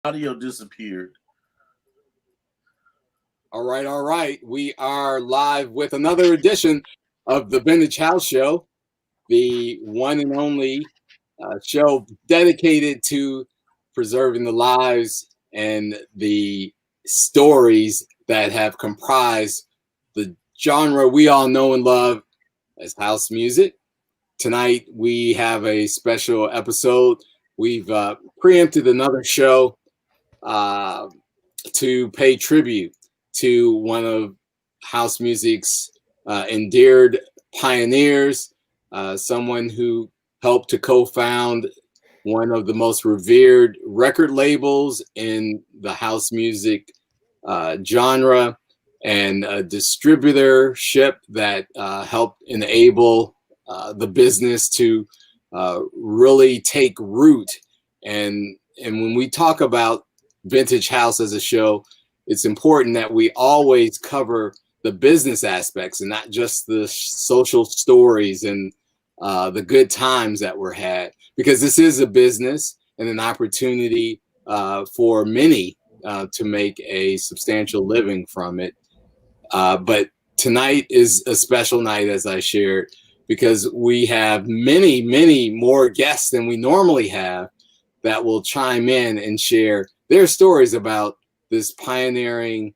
Audio disappeared. All right, all right. We are live with another edition of the Vintage House Show, the one and only show dedicated to preserving the lives and the stories that have comprised the genre we all know and love as house music. Tonight, we have a special episode. We've preempted another show uh, to pay tribute to one of house music's endeared pioneers, someone who helped to co-found one of the most revered record labels in the house music genre, and a distributorship that helped enable the business to really take root. And when we talk about Vintage House as a show, it's important that we always cover the business aspects and not just the social stories and the good times that were had, because this is a business and an opportunity for many to make a substantial living from it. But tonight is a special night, as I shared, because we have many, many more guests than we normally have that will chime in and share their stories about this pioneering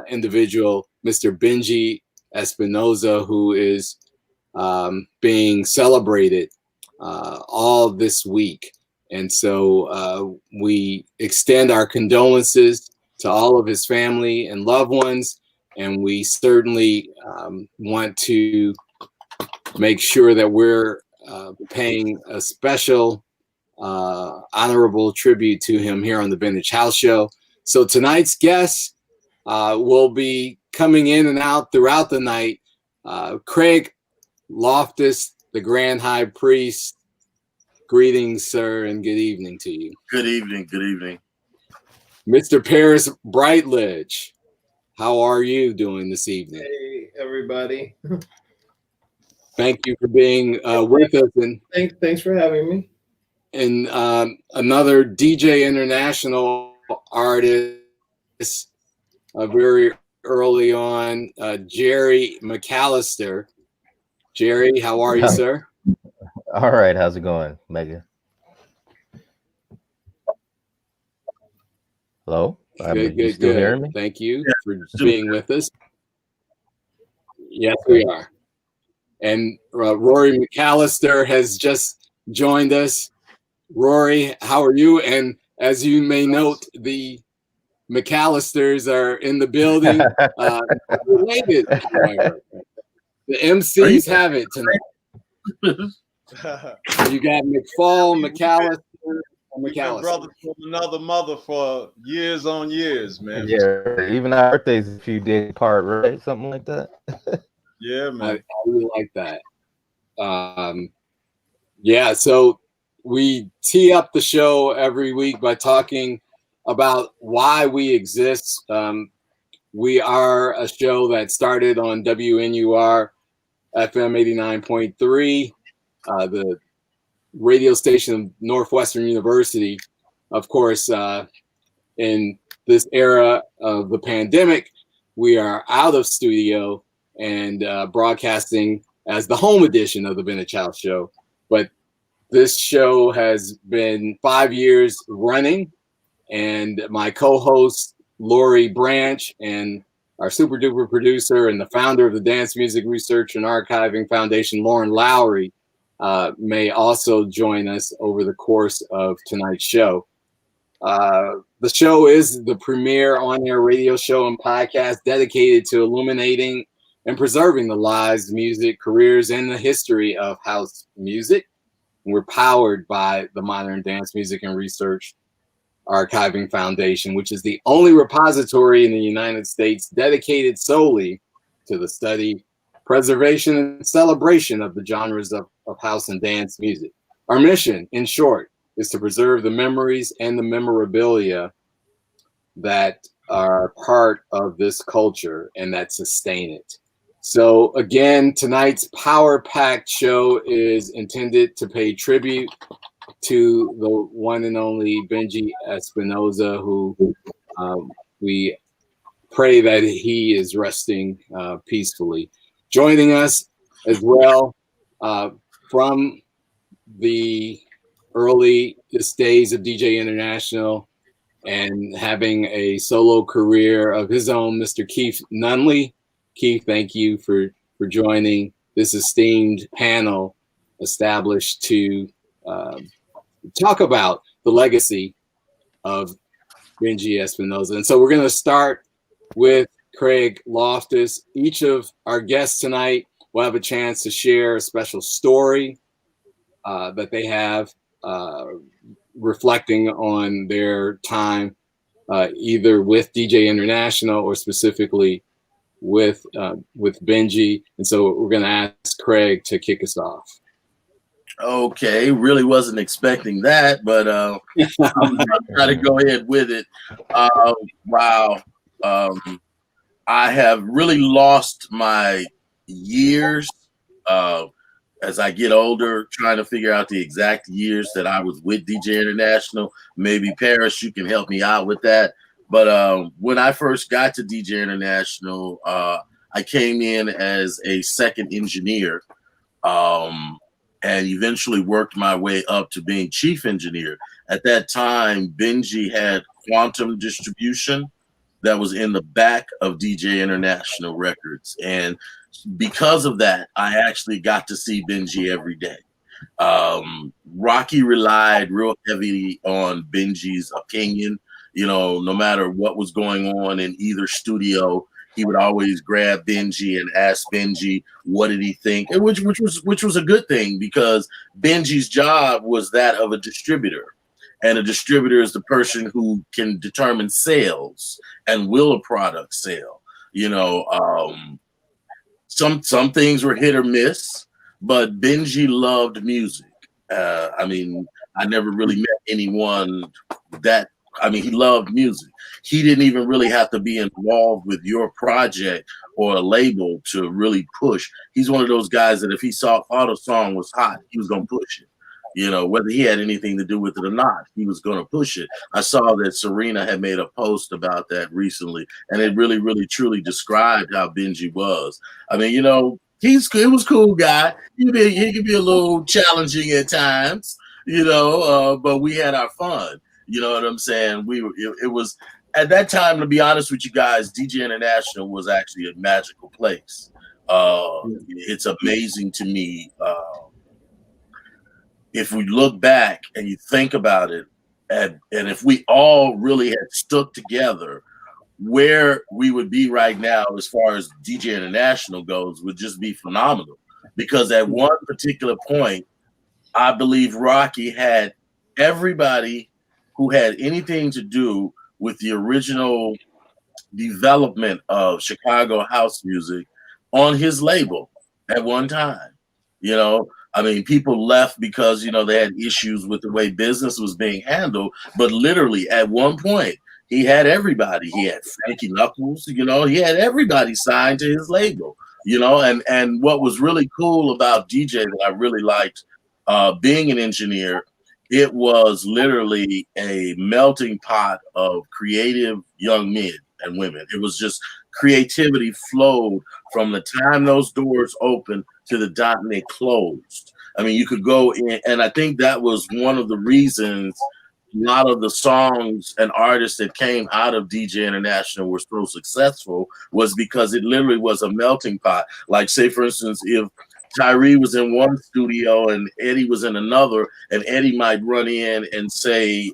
individual, Mr. Benji Espinoza, who is being celebrated all this week. And so we extend our condolences to all of his family and loved ones. And we certainly want to make sure that we're paying a special honorable tribute to him here on the Vintage House Show. So tonight's guests will be coming in and out throughout the night. Craig Loftus, the Grand High Priest. Greetings, sir, and good evening to you. Good evening. Good evening. Mr. Paris Brightledge, how are you doing this evening? Hey, everybody. Thank you for being with us. And Thanks for having me. And another DJ International artist, very early on, Jerry McAllister. Jerry, how are you, sir? All right, how's it going, Megan? Hello? Good, still hearing me? Thank you for being with us. Yes, we are. And Rory McAllister has just joined us. Rory, how are you? And as you may note, the McAllisters are in the building. Related, however. The MCs have it tonight. You got McFall, McAllister, and We've been McAllister. brothers from another mother for years on years, man. Yeah, even our birthdays a few days apart, right? Something like that. Yeah, man. I really like that. Yeah, so we tee up the show every week by talking about why we exist. We are a show that started on WNUR FM 89.3, the radio station of Northwestern University. Of course, in this era of the pandemic, we are out of studio and broadcasting as the home edition of the Vintage House Show. But this show has been 5 years running, and my co-host Lori Branch and our super duper producer and the founder of the Dance Music Research and Archiving Foundation, Lauren Lowry, may also join us over the course of tonight's show. The show is the premier on-air radio show and podcast dedicated to illuminating and preserving the lives, music, careers, and the history of house music. And we're powered by the Modern Dance Music and Research Archiving Foundation, which is the only repository in the United States dedicated solely to the study, preservation, and celebration of the genres of house and dance music. Our mission, in short, is to preserve the memories and the memorabilia that are part of this culture and that sustain it. So again, tonight's power-packed show is intended to pay tribute to the one and only Benji Espinoza, who we pray that he is resting peacefully. Joining us as well from the earliest days of DJ International and having a solo career of his own, Mr. Keith Nunley. Keith, thank you for joining this esteemed panel established to talk about the legacy of Benji Espinoza. And so we're going to start with Craig Loftus. Each of our guests tonight will have a chance to share a special story that they have reflecting on their time either with DJ International or specifically with Benji. And so we're going to ask Craig to kick us off. Okay, really wasn't expecting that, but I'm gonna try to go ahead with it. Wow. I have really lost my years as I get older, trying to figure out the exact years that I was with DJ International. Maybe Paris, you can help me out with that. But when I first got to DJ International, I came in as a second engineer. And eventually worked my way up to being chief engineer. At that time, Benji had quantum distribution that was in the back of DJ International Records. And because of that, I actually got to see Benji every day. Rocky relied real heavily on Benji's opinion. You know, no matter what was going on in either studio, he would always grab Benji and ask Benji, what did he think? And which was a good thing, because Benji's job was that of a distributor. And a distributor is the person who can determine sales and will a product sell. You know, some things were hit or miss, but Benji loved music. I mean, I never really met anyone that, I mean, he loved music. He didn't even really have to be involved with your project or a label to really push. He's one of those guys that if he thought a song was hot, he was going to push it. You know, whether he had anything to do with it or not, he was going to push it. I saw that Serena had made a post about that recently, and it really, really, truly described how Benji was. I mean, you know, he was a cool guy. He could be a little challenging at times, you know, but we had our fun. You know what I'm saying? It was at that time, to be honest with you guys, DJ International was actually a magical place. It's amazing to me. If we look back and you think about it, and if we all really had stuck together, where we would be right now as far as DJ International goes would just be phenomenal. Because at one particular point, I believe Rocky had everybody who had anything to do with the original development of Chicago house music on his label at one time. You know, I mean, people left because, you know, they had issues with the way business was being handled, but literally at one point, he had everybody. He had Frankie Knuckles, you know, he had everybody signed to his label, you know, and what was really cool about DJ that I really liked, being an engineer, it was literally a melting pot of creative young men and women. It was just creativity flowed from the time those doors opened to the dot and they closed. I mean, you could go in, and I think that was one of the reasons a lot of the songs and artists that came out of DJ International were so successful, was because it literally was a melting pot. Like, say, for instance, if Tyree was in one studio and Eddie was in another, and Eddie might run in and say,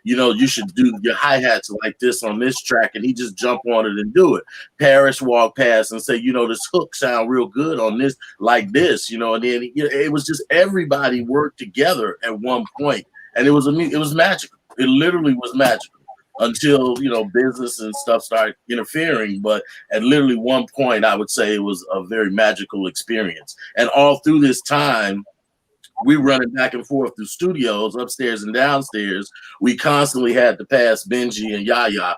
you know, you should do your hi-hats like this on this track, and he just jump on it and do it. Paris walk past and say, you know, this hook sound real good on this, like this, you know, and then it was just everybody worked together at one point, and it was magical. It literally was magical until, you know, business and stuff started interfering. But at literally one point, I would say it was a very magical experience. And all through this time, we running back and forth through studios, upstairs and downstairs. We constantly had to pass Benji and Yaya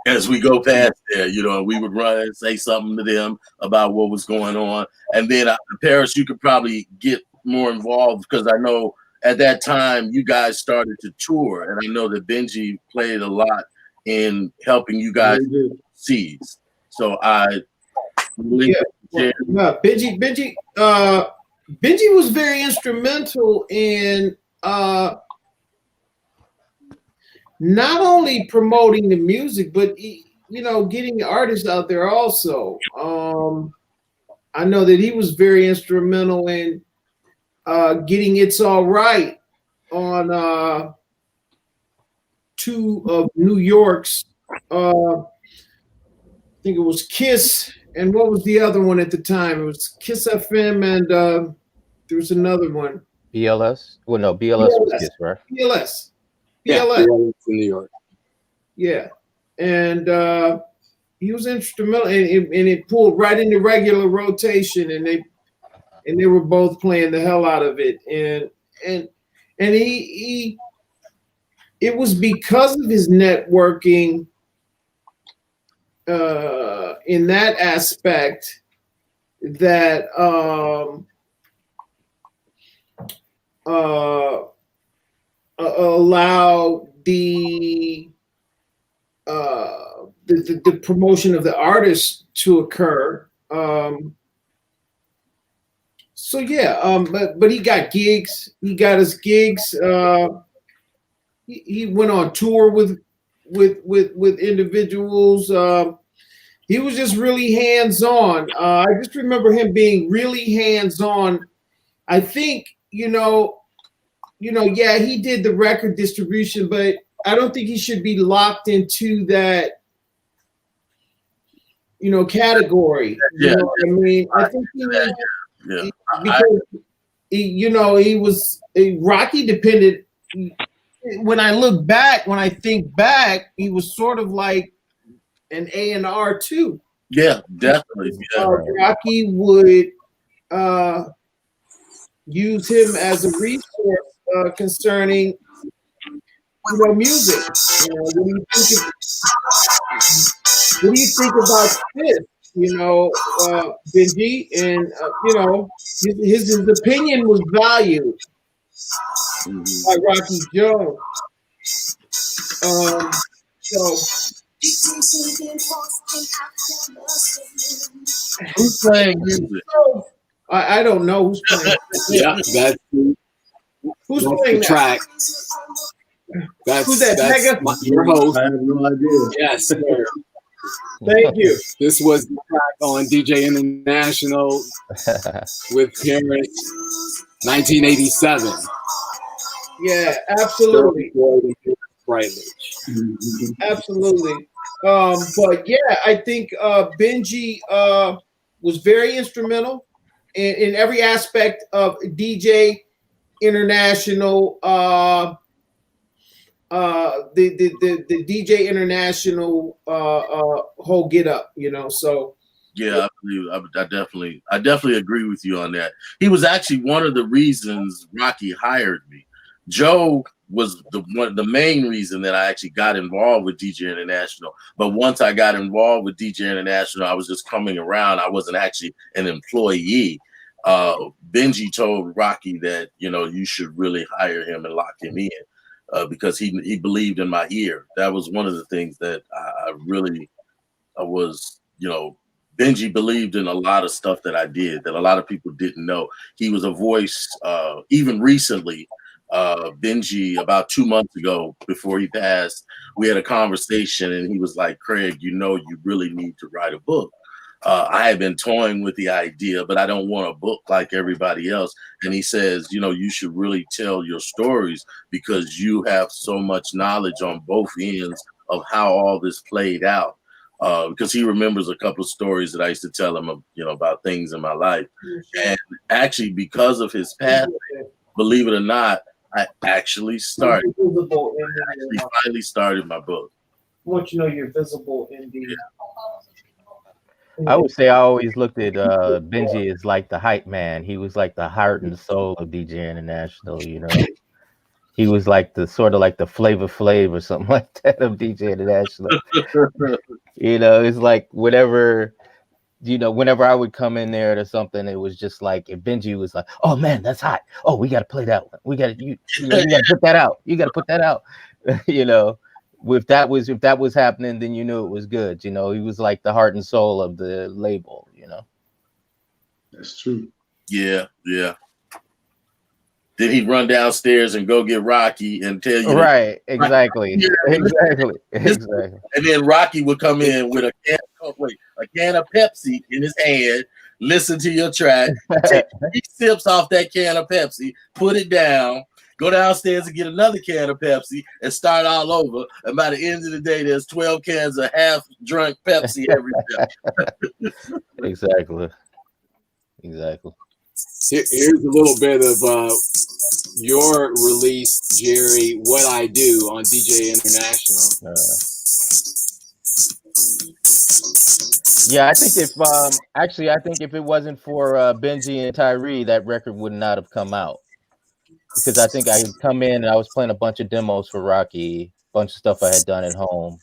as we go past there, you know, we would run and say something to them about what was going on. And then Paris, you could probably get more involved, because I know at that time you guys started to tour, and I know that Benji played a lot in helping you guys seize. So I Benji was very instrumental in not only promoting the music, but getting the artists out there also. I know that he was very instrumental in getting It's All Right on two of New York's, I think it was Kiss, and what was the other one at the time? It was Kiss FM, and there was another one. BLS? Well, no, BLS was Kiss, right? BLS. Yeah, BLS in New York. Yeah, and he was instrumental, and it pulled right into regular rotation, and they were both playing the hell out of it, and he it was because of his networking in that aspect that allow the promotion of the artist to occur. So yeah, but he got gigs. He got his gigs. He went on tour with individuals. He was just really hands-on. I just remember him being really hands-on. I think, yeah, he did the record distribution, but I don't think he should be locked into that, category. Yeah. You know what I mean? I think because he was Rocky dependent. When I think back, he was sort of like an A&R too. Yeah, definitely. Yeah. Rocky would use him as a resource concerning music. What do you think about this? Benji, and his opinion was valued by Rocky Joe. Who's playing music? I don't know who's playing. Yeah, that's playing the track. Who's that? That's your host. I have no idea. Yes, sir. Thank you. This was the track on DJ International with Parents, 1987. Yeah, absolutely. Absolutely. But yeah, I think Benji was very instrumental in every aspect of DJ International. The DJ International whole get up, so. Yeah, I definitely agree with you on that. He was actually one of the reasons Rocky hired me. Joe was the main reason that I actually got involved with DJ International. But once I got involved with DJ International, I was just coming around. I wasn't actually an employee. Benji told Rocky that, you should really hire him and lock him in because he believed in my ear. That was one of the things that I was, Benji believed in a lot of stuff that I did that a lot of people didn't know. He was a voice, even recently. Benji, about 2 months ago, before he passed, we had a conversation and he was like, Craig, you really need to write a book. I had been toying with the idea, but I don't want a book like everybody else. And he says, you should really tell your stories because you have so much knowledge on both ends of how all this played out. Because he remembers a couple of stories that I used to tell him, about things in my life. And actually, because of his passing, believe it or not, I actually finally started my book. I want you to know you're visible in the. I would say I always looked at Benji as like the hype man. He was like the heart and soul of DJ International, He was like the sort of like the Flavor Flav or something like that of DJ International. It's like whatever you know, whenever I would come in there or something, it was just like if Benji was like, "Oh man, that's hot. Oh, we got to play that one. We got to you got to put that out. You got to put that out." You know, if that was happening, then you knew it was good. You know, he was like the heart and soul of the label. You know, That's true. Yeah, yeah. Then he'd run downstairs and go get Rocky and tell you. Right? Exactly. Exactly. And then Rocky would come in with a can of Pepsi in his hand, listen to your track, take 3 sips off that can of Pepsi, put it down, go downstairs and get another can of Pepsi, and start all over. And by the end of the day, there's 12 cans of half-drunk Pepsi every day. Exactly. Here's a little bit of your release, Jerry, What I Do on DJ International. Yeah, I think if it wasn't for Benji and Tyree, that record would not have come out. Because I think I had come in and I was playing a bunch of demos for Rocky, a bunch of stuff I had done at home.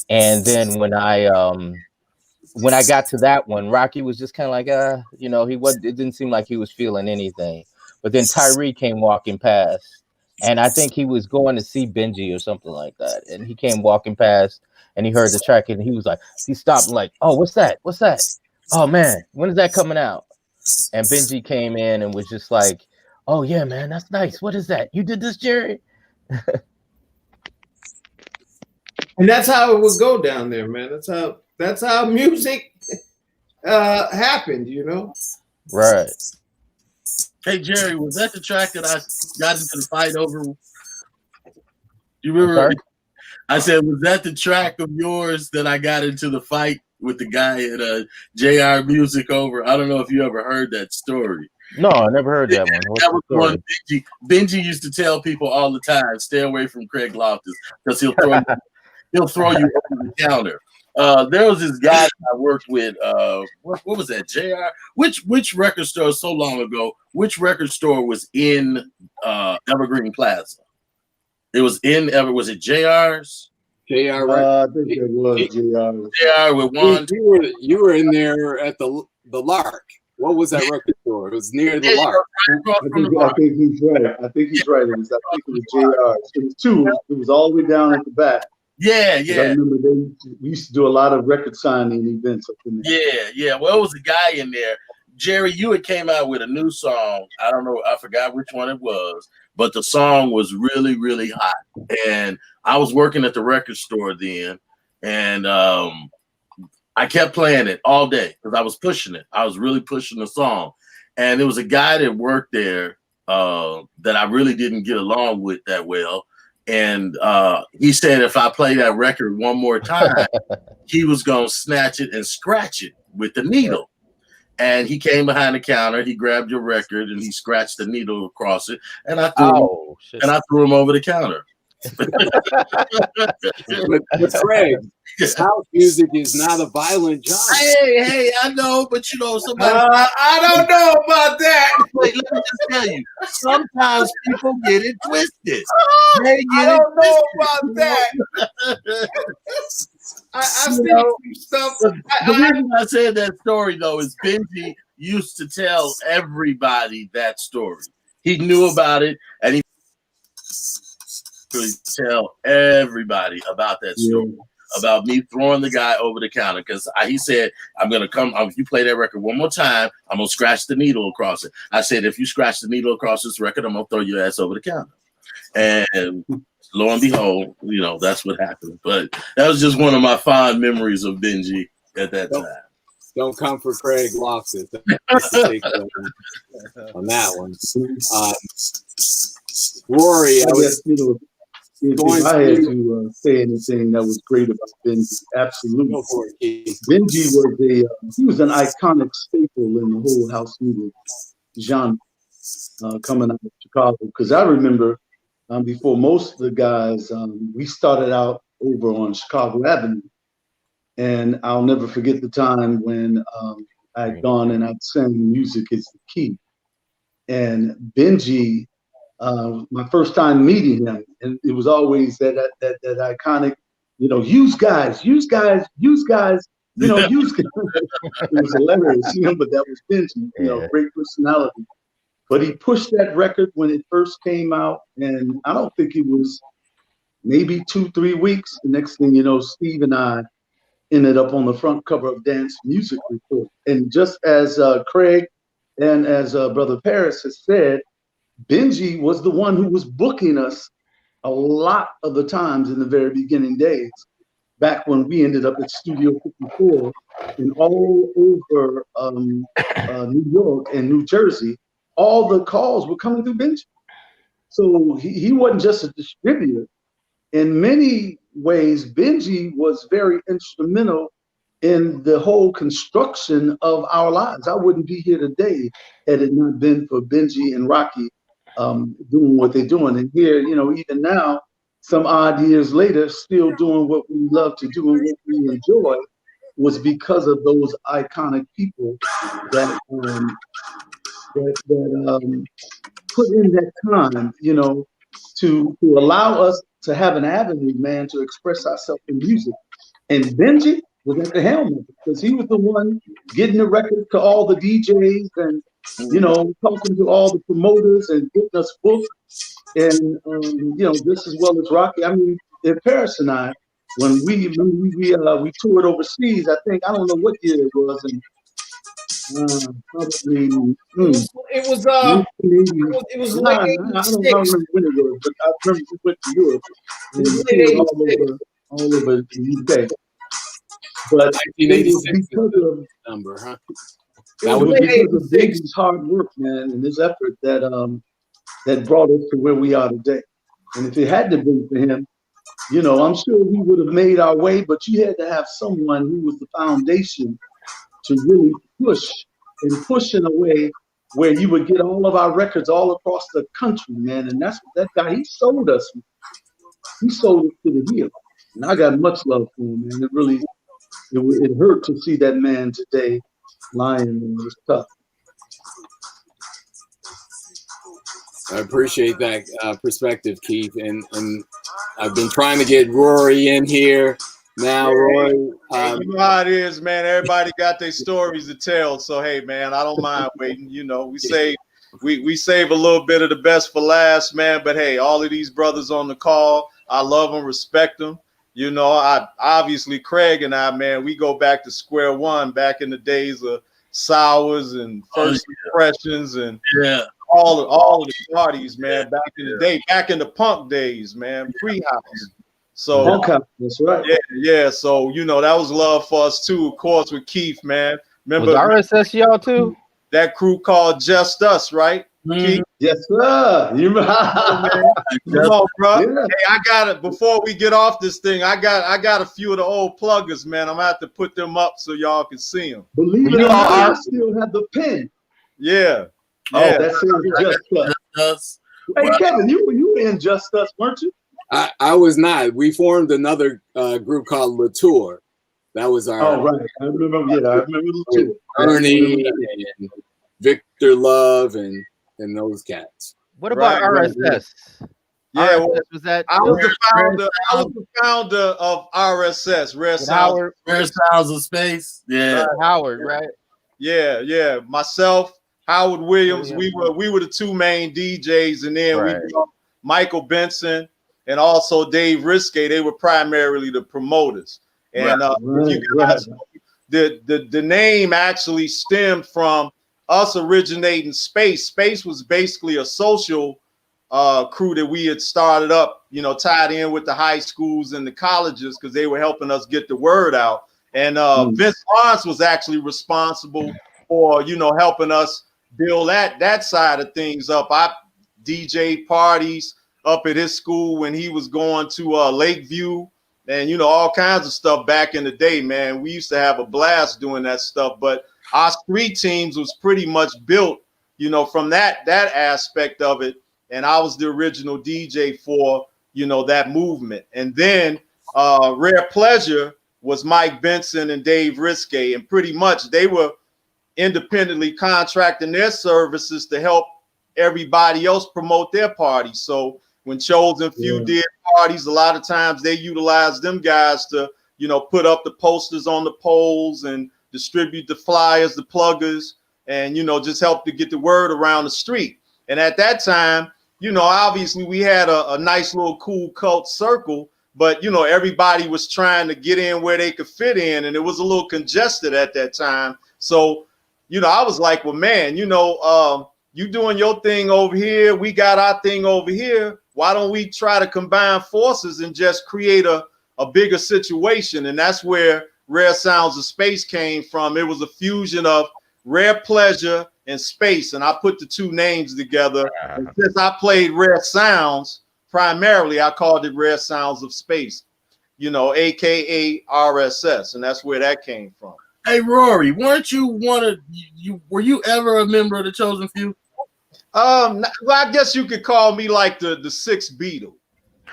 And then when I got to that one, Rocky was just kind of like, you know, it didn't seem like he was feeling anything. But then Tyree came walking past, and I think he was going to see Benji or something like that. And he came walking past, and he heard the track, and he was like, he stopped and like, "Oh, what's that? What's that? Oh man, when is that coming out?" And Benji came in and was just like, "Oh yeah, man, that's nice. What is that? You did this, Jerry?" And that's how it would go down there, man. That's how music happened, you know. Right. Hey Jerry, was that the track that I got into the fight over? You remember? I said, was that the track of yours that I got into the fight with the guy at JR Music over? I don't know if you ever heard that story. No, I never heard that one. That was one Benji used to tell people all the time, stay away from Craig Loftus because he'll throw you over the counter. There was this guy I worked with. What was that? JR? Which record store so long ago? Which record store was in Evergreen Plaza? It was was it JR's? JR, I think it was JR. JR with one. You were in there at the Lark. What was that record store? It was near the Lark. I think he's right. I think he's right. I think it was JR. It was two. It was all the way down at the back. Yeah. I remember we used to do a lot of record signing events up in there. Yeah. Well, it was a guy in there. Jerry, you had came out with a new song. I don't know. I forgot which one it was, but the song was really, really hot. And I was working at the record store then, and I kept playing it all day because I was pushing it. I was really pushing the song. And there was a guy that worked there that I really didn't get along with that well. And he said if I play that record one more time, he was going to snatch it and scratch it with the needle. And he came behind the counter, he grabbed your record, and he scratched the needle across it. And I threw him over the counter. But Craig, house music is not a violent genre. Hey, I know, but you know, somebody. I don't know about that. Wait, let me just tell you. Sometimes people get it twisted. I don't know about that. I've seen some stuff. The reason I said that story though is Benji used to tell everybody that story. He knew about it, and he would tell everybody about that story. About me throwing the guy over the counter because he said, I'm going to come, if you play that record one more time, I'm going to scratch the needle across it. I said, if you scratch the needle across this record, I'm going to throw your ass over the counter. And lo and behold, you know, that's what happened. But that was just one of my fond memories of Benji at that time. Don't come for Craig Loftus on that one. Rory, if I had to say anything that was great about Benji, absolutely. Benji was an iconic staple in the whole house music genre coming out of Chicago. Because I remember before most of the guys, we started out over on Chicago Avenue. And I'll never forget the time when I'd gone and I'd sang Music is the Key. And Benji, my first time meeting him, and it was always that iconic, you know, use guys. You know, he was, it was hilarious, you know, but that was Benji, you know, great personality. But he pushed that record when it first came out, and I don't think it was maybe 2-3 weeks. The next thing you know, Steve and I ended up on the front cover of Dance Music Report. And just as Craig and as Brother Paris has said, Benji was the one who was booking us a lot of the times in the very beginning days, back when we ended up at Studio 54 and all over New York and New Jersey. All the calls were coming through Benji. So he wasn't just a distributor. In many ways, Benji was very instrumental in the whole construction of our lives. I wouldn't be here today had it not been for Benji and Rocky doing what they're doing. And here, you know, even now, some odd years later, still doing what we love to do and what we enjoy, was because of those iconic people that put in that time, you know, to allow us to have an avenue, man, to express ourselves in music. And Benji was at the helm of it, because he was the one getting the records to all the DJs and, you know, talking to all the promoters and getting us booked. And, you know, just as well as Rocky. I mean, in Paris and I, when we toured overseas, I think, I don't know what year it was, and probably it was late I don't remember when it was, but I remember we went to Europe and toured all over the UK. But 1986 number, huh? That was because of Benji's hard work, man, and his effort that that brought us to where we are today. And if it hadn't been for him, you know, I'm sure we would have made our way, but you had to have someone who was the foundation to really push in a way where you would get all of our records all across the country, man. And that's what that guy, he sold us. He sold us to the hill. And I got much love for him, man. It really, it hurt to see that man today lying, and it was tough. I appreciate that perspective, Keith. And I've been trying to get Rory in here. Now, Roy, you know how it is, man. Everybody got their stories to tell. So, hey, man, I don't mind waiting. You know, we save a little bit of the best for last, man. But hey, all of these brothers on the call, I love them, respect them. You know, I obviously Craig and I, man, we go back to square one, back in the days of Sours and First Impressions and all of the parties, man. Back in the day, back in the punk days, man, pre-house. So that's right. Yeah. So you know that was love for us too, of course, with Keith, man. Remember was RSS y'all too? That crew called Just Us, right? Keith? Yes, sir. Come on, bro. Yeah. Hey, I got it. Before we get off this thing, I got a few of the old pluggers, man. I'm gonna have to put them up so y'all can see them. Believe it or not, I still have the pen. Yeah. Oh, that's Just Us. Hey, Kevin, you were in Just Us, weren't you? I was not. We formed another group called Latour. That was our. Oh, right. I remember Latour. Ernie and Victor Love and those cats. What about RSS? Yeah, RSS, was that? I was the founder of RSS, Rare Sounds of Space. Yeah, Howard, right? Yeah. Myself, Howard Williams. We were the two main DJs, and then we brought Michael Benson. And also Dave Risque, they were primarily the promoters. And you guys, the name actually stemmed from us originating Space. Space was basically a social crew that we had started up, you know, tied in with the high schools and the colleges because they were helping us get the word out. And Vince Lawrence was actually responsible for, you know, helping us build that side of things up. I DJ parties up at his school when he was going to Lakeview and, you know, all kinds of stuff back in the day, man. We used to have a blast doing that stuff, but our street teams was pretty much built, you know, from that aspect of it. And I was the original DJ for, you know, that movement. And then Rare Pleasure was Mike Benson and Dave Risque, and pretty much they were independently contracting their services to help everybody else promote their parties. So when Chosen Few did parties, a lot of times they utilized them guys to, put up the posters on the poles and distribute the flyers, the pluggers, and, just help to get the word around the street. And at that time, obviously we had a nice little cool cult circle, but, everybody was trying to get in where they could fit in, and it was a little congested at that time. So, I was like, well, man, you doing your thing over here, we got our thing over here. Why don't we try to combine forces and just create a bigger situation? And that's where Rare Sounds of Space came from. It was a fusion of Rare Pleasure and Space, and I put the two names together. And since I played Rare Sounds primarily, I called it Rare Sounds of Space, aka RSS, and that's where that came from. Hey Rory, weren't you were you ever a member of the Chosen Few? Well, I guess you could call me like the sixth Beatle,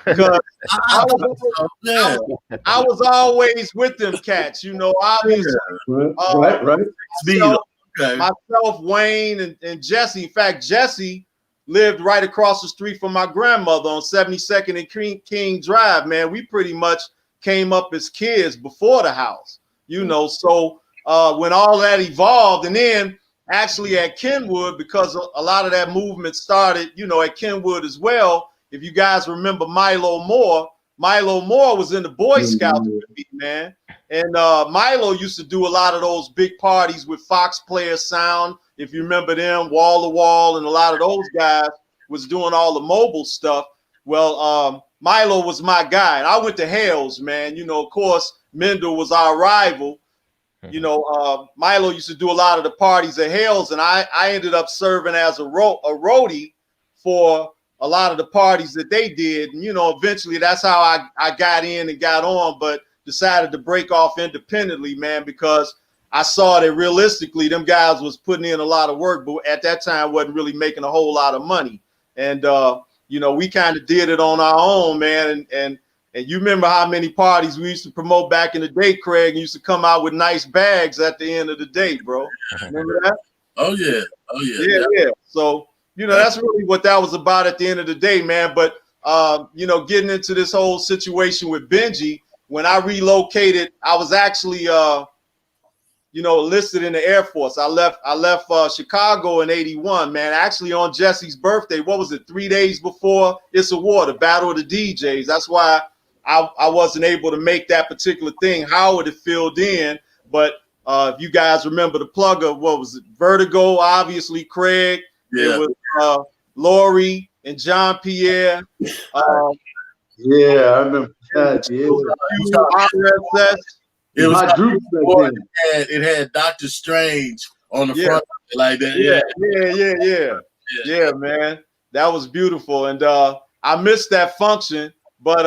because I was always with them cats, obviously. Right. Myself, Wayne, and Jesse. In fact, Jesse lived right across the street from my grandmother on 72nd and King Drive. Man, we pretty much came up as kids before the house, So when all that evolved, and then actually at Kenwood, because a lot of that movement started, at Kenwood as well. If you guys remember Milo Moore was in the Boy Scouts with me, man. And Milo used to do a lot of those big parties with Fox Player Sound. If you remember them, Wall to Wall, and a lot of those guys was doing all the mobile stuff. Well, Milo was my guy. And I went to Hales, man. Of course, Mendel was our rival. Milo used to do a lot of the parties at Hales, and I ended up serving as a roadie for a lot of the parties that they did. And, eventually that's how I got in and got on, but decided to break off independently, man, because I saw that realistically them guys was putting in a lot of work, but at that time wasn't really making a whole lot of money. And, we kind of did it on our own, man. And you remember how many parties we used to promote back in the day, Craig, and used to come out with nice bags at the end of the day, bro. Remember that? Oh, yeah. Yeah. So, that's really what that was about at the end of the day, man. But, getting into this whole situation with Benji, when I relocated, I was actually, enlisted in the Air Force. I left Chicago in '81, man. Actually on Jesse's birthday, what was it, 3 days before It's a War, the Battle of the DJs. That's why I wasn't able to make that particular thing. Howard had filled in, but if you guys remember the plugger, what was it? Vertigo, obviously, Craig. Yeah. It was Lori and John Pierre. Yeah, I remember that. RSS. It was it had Dr. Strange on the front like that. Yeah, man. That was beautiful. And I missed that function, but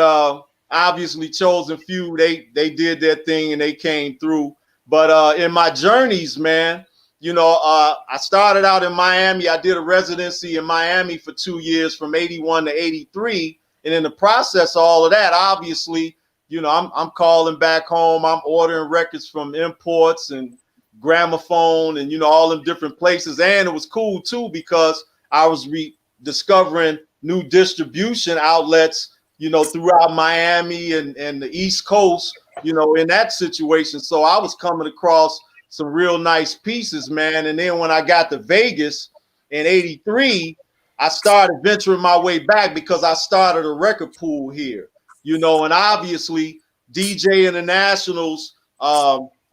obviously Chosen Few, they did their thing and they came through. But in my journeys, man, I started out in Miami. I did a residency in Miami for 2 years from '81 to '83. And in the process of all of that, obviously, I'm calling back home. I'm ordering records from imports and Gramophone and, all them different places. And it was cool, too, because I was rediscovering new distribution outlets, throughout Miami and the East Coast, in that situation. So I was coming across some real nice pieces, man. And then when I got to Vegas in '83, I started venturing my way back because I started a record pool here, and obviously DJ International's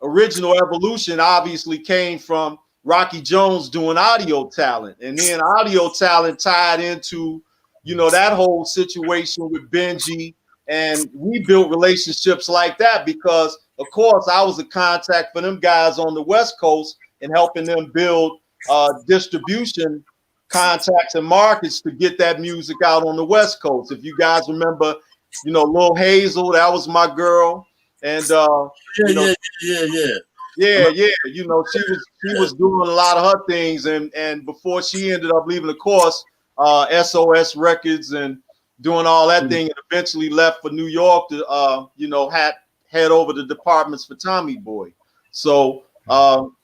original evolution obviously came from Rocky Jones doing Audio Talent. And then Audio Talent tied into, that whole situation with Benji. And we built relationships like that because, of course, I was a contact for them guys on the West Coast and helping them build distribution contacts and markets to get that music out on the West Coast. If you guys remember, Lil Hazel, that was my girl. And yeah. She was doing a lot of her things, and before she ended up leaving, of course, SOS Records and doing all that thing, and eventually left for New York to head over the departments for Tommy Boy. So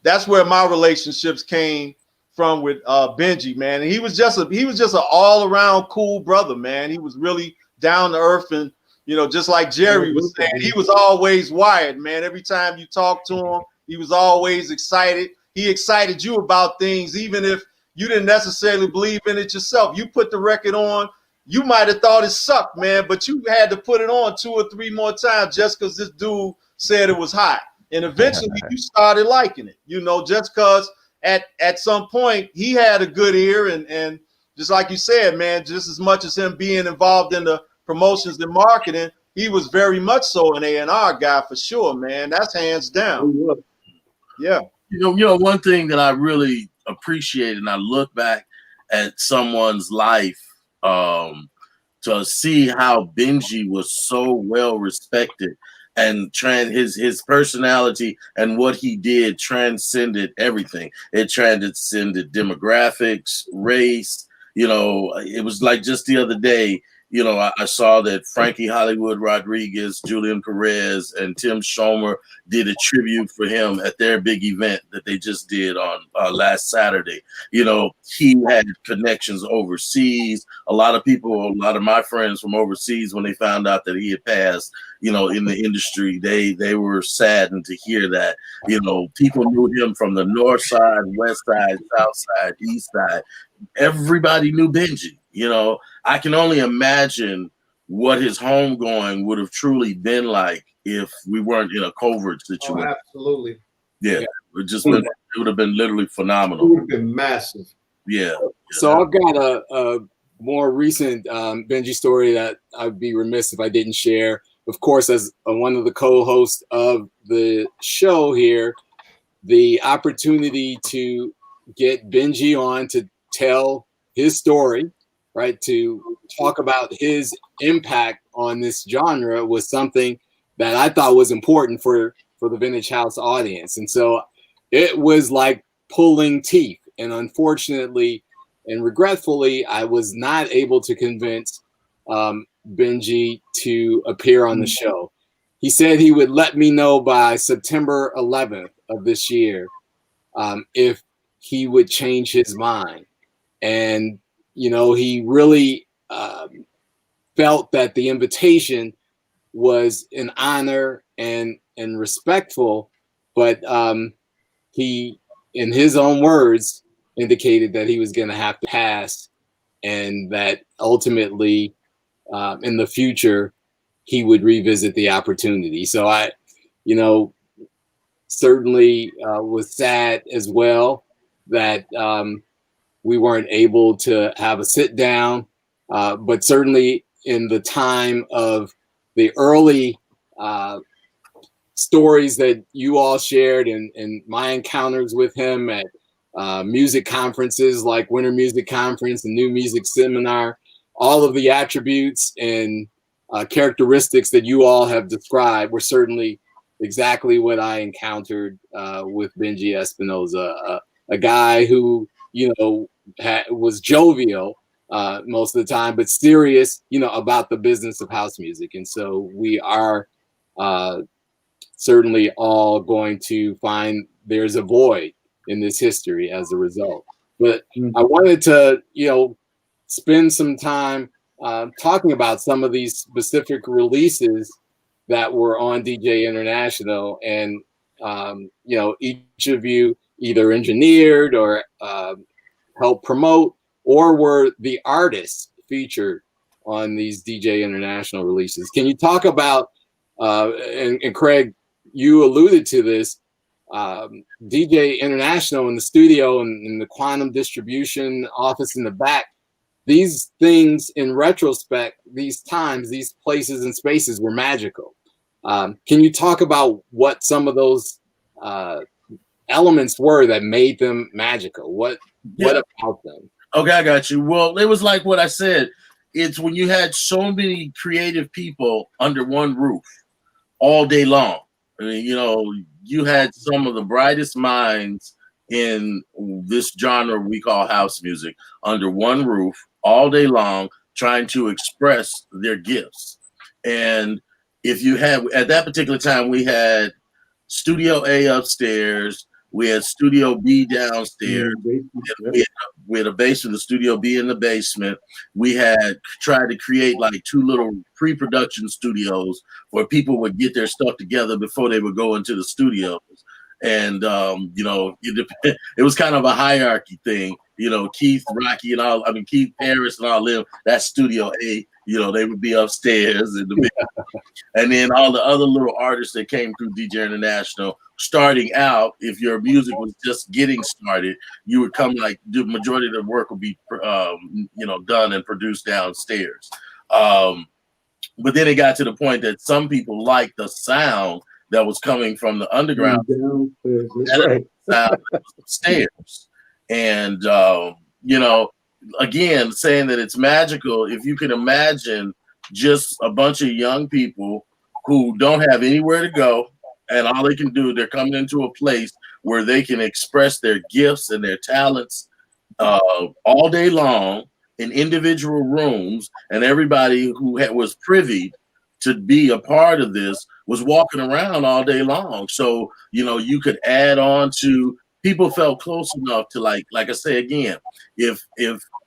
that's where my relationships came from with Benji, man. And he was just an all around cool brother, man. He was really down to earth and You know, just like Jerry was saying, he was always wired, man. Every time you talk to him, he was always excited. He excited you about things, even if you didn't necessarily believe in it yourself. You put the record on, you might have thought it sucked, man, but you had to put it on 2 or 3 more times just because this dude said it was hot. And eventually you started liking it, you know, just because at some point he had a good ear, and just like you said, man, just as much as him being involved in the promotions and marketing, he was very much so an A&R guy for sure, man. That's hands down. Yeah. You know, one thing that I really appreciate, and I look back at someone's life to see how Benji was so well respected, and his personality and what he did transcended everything. It transcended demographics, race. You know, it was like just the other day, you know, I saw that Frankie Hollywood Rodriguez, Julian Perez, and Tim Schomer did a tribute for him at their big event that they just did on last Saturday. You know, he had connections overseas. A lot of my friends from overseas, when they found out that he had passed, you know, in the industry, they were saddened to hear that. You know, people knew him from the north side, west side, south side, east side. Everybody knew Benji. You know, I can only imagine what his homegoing would have truly been like if we weren't in a covert situation. Oh, absolutely. Yeah, it would have been literally phenomenal. It would have been massive. Yeah. So I've got a more recent Benji story that I'd be remiss if I didn't share. Of course, as one of the co-hosts of the show here, the opportunity to get Benji on to tell his story, right, to talk about his impact on this genre was something that I thought was important for the Vintage House audience. And so it was like pulling teeth. And unfortunately and regretfully, I was not able to convince Benji to appear on the show. He said he would let me know by September 11th of this year if he would change his mind. And, you know, he really felt that the invitation was an honor and respectful, but he, in his own words, indicated that he was going to have to pass, and that ultimately in the future he would revisit the opportunity. So I, you know, certainly was sad as well that we weren't able to have a sit down, but certainly in the time of the early stories that you all shared and my encounters with him at music conferences like Winter Music Conference and New Music Seminar, all of the attributes and characteristics that you all have described were certainly exactly what I encountered with Benji Espinoza, a guy who, you know, was jovial most of the time, but serious, you know, about the business of house music. And so we are certainly all going to find there's a void in this history as a result. But I wanted to, you know, spend some time talking about some of these specific releases that were on DJ International, and you know, each of you either engineered or helped promote, or were the artists featured on these DJ International releases. Can you talk about and Craig, you alluded to this, DJ International in the studio and in the Quantum Distribution office in the back? These things, in retrospect, these times, these places and spaces were magical. Can you talk about what some of those elements were that made them magical? What about them? Okay, I got you. Well, it was like what I said. It's when you had so many creative people under one roof all day long. I mean, you know, you had some of the brightest minds in this genre we call house music under one roof all day long, trying to express their gifts. And if you had, at that particular time, we had Studio A upstairs, We had Studio B downstairs. Yeah. We had a basement, the Studio B in the basement. We had tried to create like 2 little pre-production studios where people would get their stuff together before they would go into the studios. And you know, it was kind of a hierarchy thing. You know, Keith, Rocky, and all. I mean, Keith, Paris, and all them. That's Studio A. You know, they would be upstairs in the big, and then all the other little artists that came through DJ International. Starting out, if your music was just getting started, you would come like the majority of the work would be, you know, done and produced downstairs. But then it got to the point that some people liked the sound that was coming from the underground sound upstairs. And, you know, again, saying that it's magical, if you can imagine just a bunch of young people who don't have anywhere to go, and all they can do, they're coming into a place where they can express their gifts and their talents all day long in individual rooms, and everybody who was privy to be a part of this was walking around all day long. So, you know, you could add on to, people felt close enough to, like I say again, if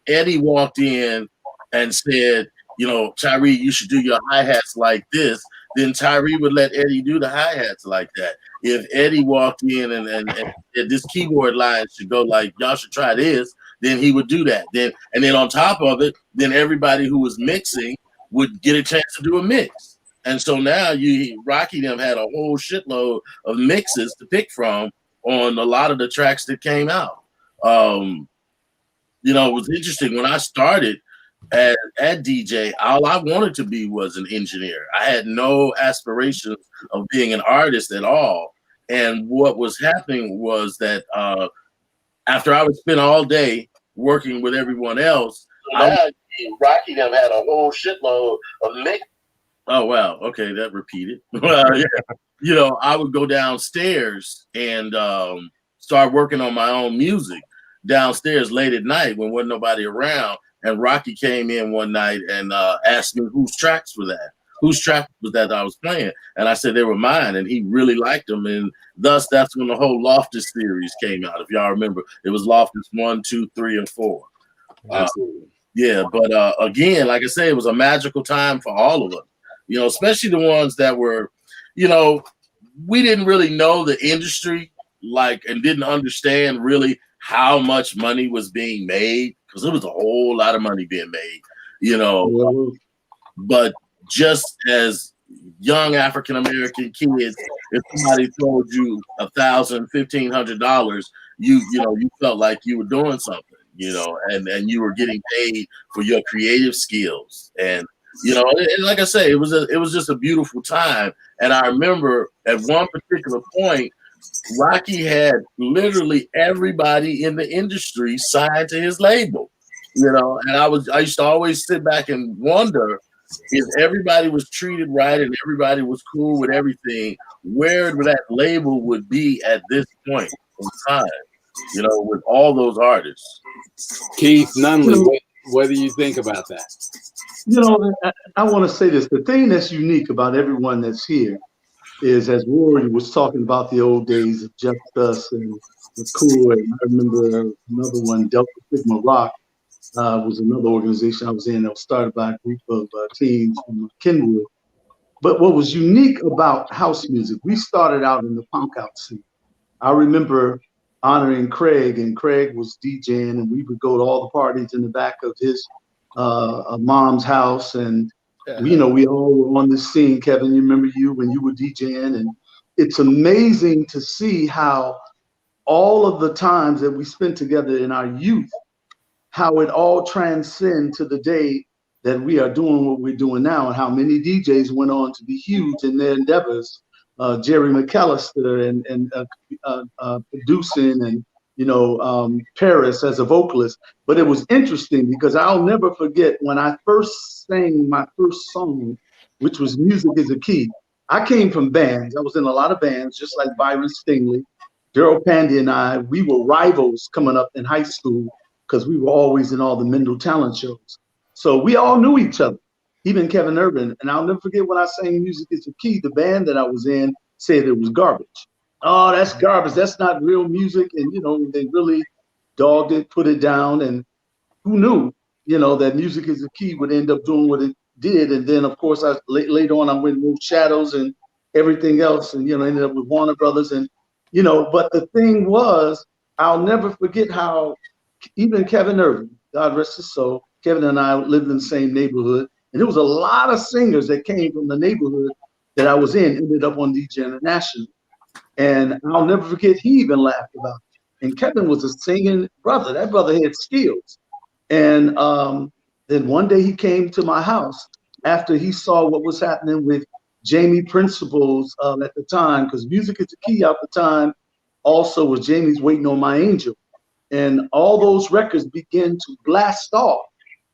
Eddie walked in and said, you know, Tyree, you should do your hi-hats like this, then Tyree would let Eddie do the hi-hats like that. If Eddie walked in and this keyboard line should go like, y'all should try this, then he would do that. And then on top of it, then everybody who was mixing would get a chance to do a mix. And so now Rocky them had a whole shitload of mixes to pick from on a lot of the tracks that came out. You know, it was interesting when I started at DJ, all I wanted to be was an engineer. I had no aspirations of being an artist at all. And what was happening was that after I would spend all day working with everyone else, Rocky them had a whole shitload of mix. Oh wow, okay, that repeated. Yeah. You know, I would go downstairs and start working on my own music downstairs late at night when wasn't nobody around. And Rocky came in one night and asked me whose tracks were that? Whose track was that I was playing? And I said they were mine, and he really liked them. And thus, that's when the whole Loftus series came out. If y'all remember, it was Loftus 1, 2, 3, and 4. Yeah, but again, like I say, it was a magical time for all of us. You know, especially the ones that were, you know, we didn't really know the industry, like, and didn't understand really how much money was being made, because there was a whole lot of money being made, you know. But just as young African American kids, if somebody told you $1,000, $1,500, you know, you felt like you were doing something, you know, and you were getting paid for your creative skills. And you know, and like I say, it was just a beautiful time. And I remember at one particular point, Rocky had literally everybody in the industry signed to his label, you know. And I used to always sit back and wonder if everybody was treated right and everybody was cool with everything, where that label would be at this point in time, you know, with all those artists. Keith Nunley, what do you think about that? You know, I want to say this. The thing that's unique about everyone that's here is, as Rory was talking about the old days of Just Us and the Cool, and I remember another one, Delta Sigma Rock, was another organization I was in that was started by a group of teens from Kenwood. But what was unique about house music, we started out in the punk out scene. I remember honoring Craig, and Craig was DJing, and we would go to all the parties in the back of his mom's house, and you know, we all were on this scene. Kevin, you remember you when you were DJing, and it's amazing to see how all of the times that we spent together in our youth, how it all transcends to the day that we are doing what we're doing now, and how many DJs went on to be huge in their endeavors. Jerry McAllister and producing, and you know, Paris as a vocalist. But it was interesting because I'll never forget when I first sang my first song, which was Music is a Key. I came from bands. I was in a lot of bands, just like Byron Stingley. Daryl Pandy and I, we were rivals coming up in high school because we were always in all the Mendel talent shows. So we all knew each other, even Kevin Urban. And I'll never forget when I sang Music is a Key, the band that I was in said it was garbage. oh, that's garbage. That's not real music. And, you know, they really dogged it, put it down. And who knew, you know, that music is the key would end up doing what it did. And then, of course, later on, I went with Shadows and everything else, and, you know, ended up with Warner Brothers. And, you know, but the thing was, I'll never forget how even Kevin Irving, God rest his soul, Kevin and I lived in the same neighborhood. And there was a lot of singers that came from the neighborhood that I was in, ended up on DJ International. And I'll never forget, he even laughed about it. And Kevin was a singing brother. That brother had skills. And then one day he came to my house after he saw what was happening with Jamie Principles at the time, because Music is the Key at the time also was Jamie's Waiting on My Angel. And all those records began to blast off.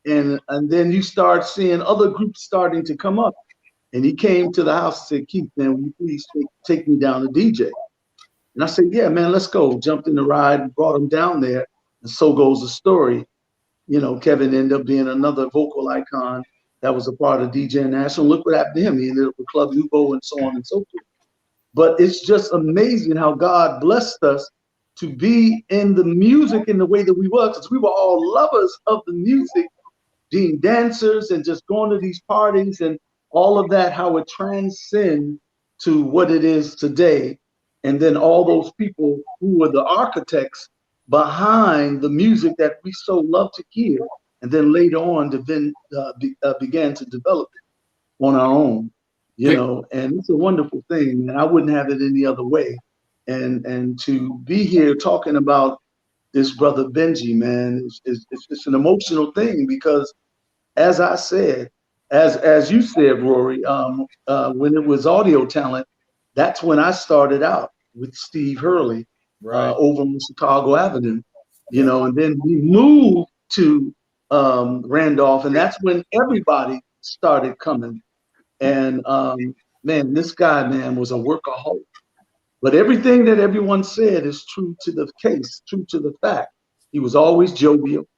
And then you start seeing other groups starting to come up. And he came to the house and said, Keith, man, will you please take me down to DJ? And I said, yeah, man, let's go. Jumped in the ride and brought him down there. And so goes the story. You know, Kevin ended up being another vocal icon that was a part of DJ National. Look what happened to him. He ended up with Club Nouveau and so on and so forth. But it's just amazing how God blessed us to be in the music in the way that we were, because we were all lovers of the music, being dancers and just going to these parties and all of that, how it transcends to what it is today. And then all those people who were the architects behind the music that we so love to hear, and then later on began to develop it on our own, you know, and it's a wonderful thing, and I wouldn't have it any other way. And to be here talking about this brother Benji, man, it's an emotional thing, because as I said, as you said, Rory, when it was Audio Talent, that's when I started out with Steve Hurley. Right. Over on Chicago Avenue, you know, and then we moved to Randolph, and that's when everybody started coming. And man, this guy, man, was a workaholic. But everything that everyone said is true to the case, true to the fact. He was always jovial,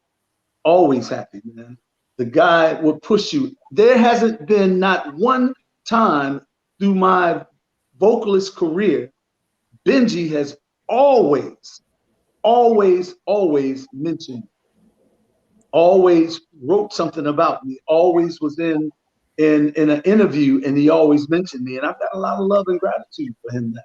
always happy, man. The guy would push you. There hasn't been not one time through my vocalist career, Benji has always mentioned me, always wrote something about me, always was in an interview, and he always mentioned me. And I've got a lot of love and gratitude for him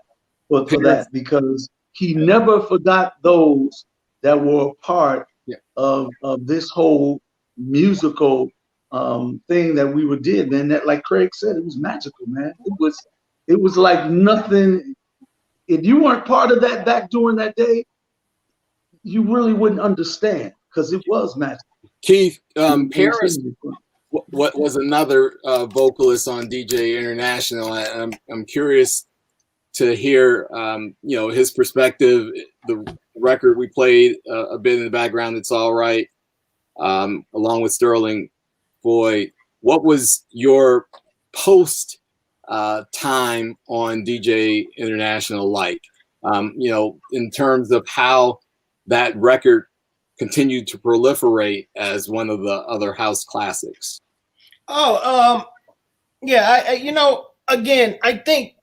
for that, because he never forgot those that were a part of this whole musical thing that we did, man. That, like Craig said, it was magical, man. It was like nothing. If you weren't part of that back during that day, you really wouldn't understand, because it was magic. Keith, Paris what was another vocalist on DJ International. I'm curious to hear you know, his perspective. The record we played a bit in the background, It's All Right, along with Sterling Boyd. What was your post time on DJ International like? You know, in terms of how that record continued to proliferate as one of the other house classics. Oh, yeah, you know, again, I think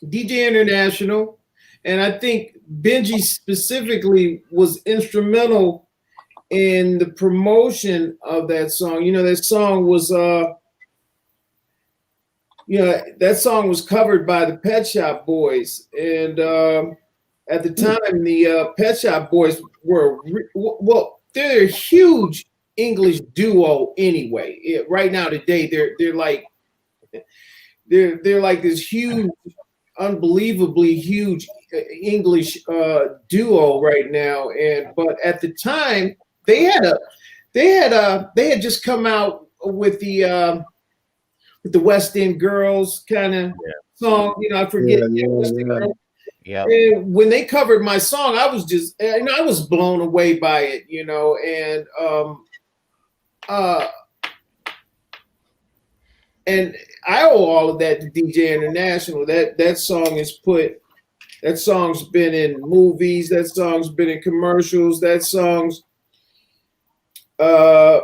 DJ International, and I think Benji specifically was instrumental in the promotion of that song. You know, that song was you know, that song was covered by the Pet Shop Boys, and at the time, the Pet Shop Boys were they're a huge English duo anyway. Right now, today, they're like this huge, unbelievably huge English duo right now. But at the time, they had just come out with the West End Girls kind of song. You know, I forget. Yeah. And when they covered my song, I was just, you know, I was blown away by it, you know, and I owe all of that to DJ International. That song's been in movies, that song's been in commercials, that song's put a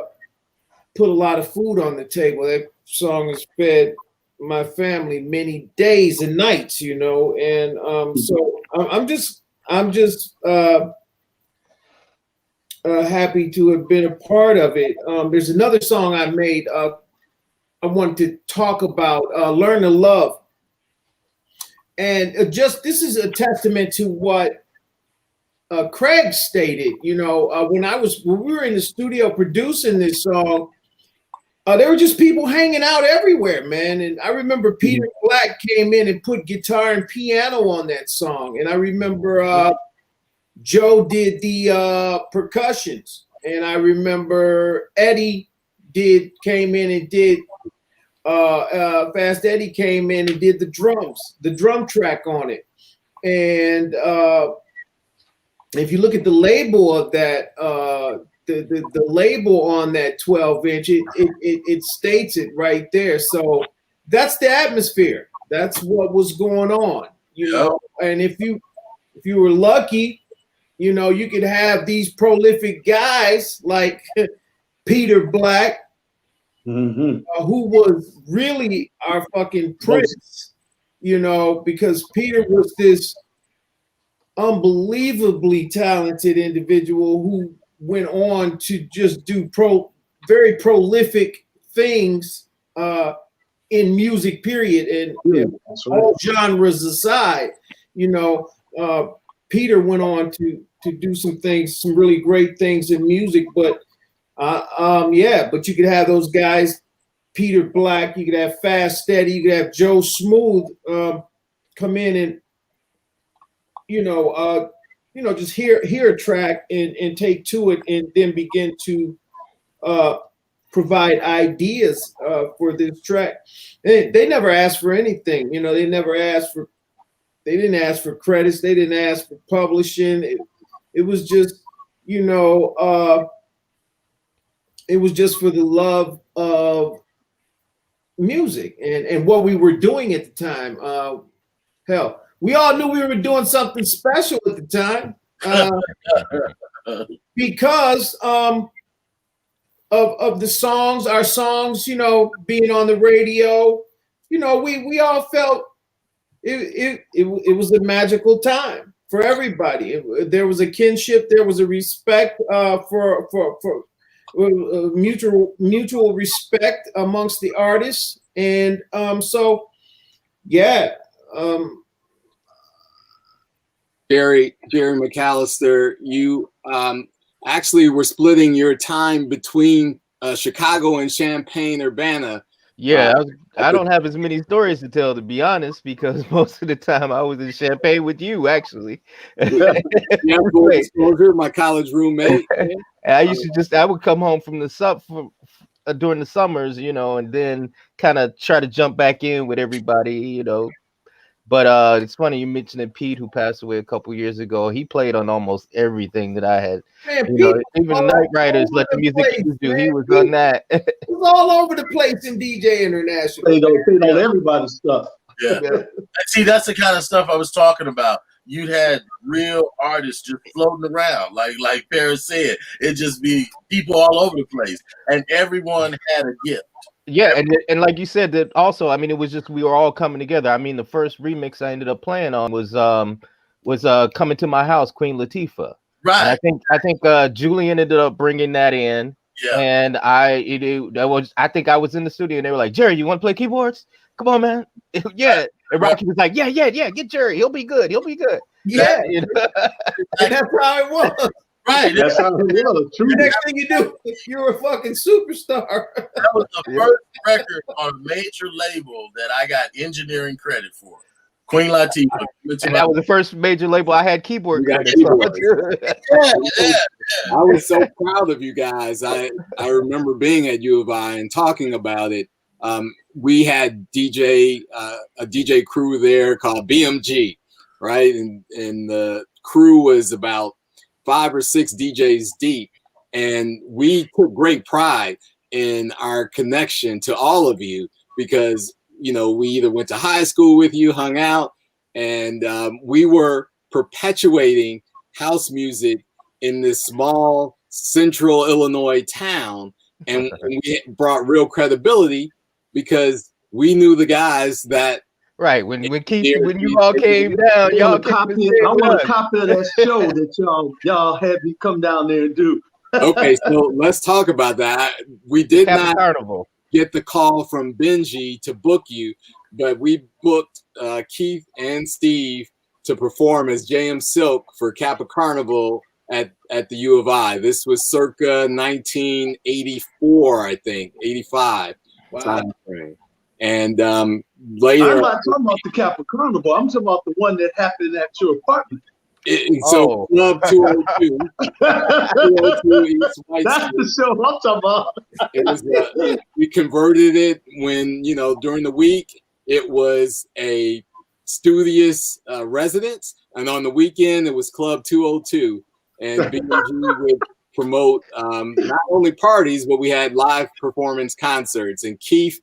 lot of food on the table. That song has fed my family many days and nights, you know, and so I'm just happy to have been a part of it. There's another song I made. I wanted to talk about Learn to Love. And just this is a testament to what Craig stated. You know, when we were in the studio producing this song, there were just people hanging out everywhere, man. And I remember Peter Black came in and put guitar and piano on that song. And I remember Joe did the percussions. And I remember Eddie came in and did Fast Eddie came in and did the drums, the drum track on it. And if you look at the label of that, the label on that 12-inch, it states it right there. So that's the atmosphere. That's what was going on, you know. And if you were lucky, you know, you could have these prolific guys like Peter Black, who was really our fucking prince, you know, because Peter was this unbelievably talented individual who went on to just do very prolific things in music, period, and all genres aside. You know, Peter went on to do some things, some really great things in music, but but you could have those guys, Peter Black, you could have Fast Steady, you could have Joe Smooth come in and just hear a track and take to it and then begin to provide ideas for this track. They never asked for anything, you know. They didn't ask for credits. They didn't ask for publishing. It was just, you know, it was just for the love of music and what we were doing at the time. Hell, we all knew we were doing something special at the time because of the songs, our songs, you know, being on the radio. You know, we all felt it was a magical time for everybody. There was a kinship, there was a respect for mutual respect amongst the artists, and Jerry McAllister, you actually were splitting your time between Chicago and Champaign-Urbana. Yeah, I don't have as many stories to tell, to be honest, because most of the time I was in Champaign with you, actually. Yeah, my college roommate. I would come home from the during the summers, you know, and then kind of try to jump back in with everybody, you know. But it's funny you mentioned Pete, who passed away a couple years ago. He played on almost everything that I had. Man, you know, even Night Riders, Let the Music Use You. He was on that. It was all over the place in DJ International. Played on everybody's stuff. Yeah. See, that's the kind of stuff I was talking about. You had real artists just floating around, like Paris said. It just be people all over the place, and everyone had a gift. Yeah, and like you said, that also, I mean, it was just we were all coming together. I mean, the first remix I ended up playing on was Coming to My House, Queen Latifah. Right. And I think Julian ended up bringing that in. Yeah. And I think I was in the studio and they were like, Jerry, you want to play keyboards? Come on, man. Yeah. And Rocky was like, yeah, get Jerry. He'll be good. Yeah. You know? And that's how it was. Right. That's how it was. True. The next thing you do, you're a fucking superstar. That was the first record on a major label that I got engineering credit for. Queen Latifah. And that was the first major label I had keyboard credit. Yeah. I was so proud of you guys. I remember being at U of I and talking about it. We had a DJ crew there called BMG, right? And the crew was about 5 or 6 DJs deep, and we took great pride in our connection to all of you because, you know, we either went to high school with you, hung out, and we were perpetuating house music in this small central Illinois town, and we brought real credibility because, we knew the guys that. Right. When you all came down, y'all came I want a copy of that show that y'all had me come down there and do. Okay, so let's talk about that. We did not Carnival. get the call from Benji to book you, but we booked Keith and Steve to perform as JM Silk for Kappa Carnival at the U of I. This was circa 1984, I think, 85. Wow. Time frame. And later, I'm not talking about the Kappa Carnival. I'm talking about the one that happened at your apartment. So Club 202. 202 East White That's Street. the show I'm talking about. It was we converted it when, during the week it was a studious residence, and on the weekend it was Club 202, and BG would promote not only parties, but we had live performance concerts, and Keith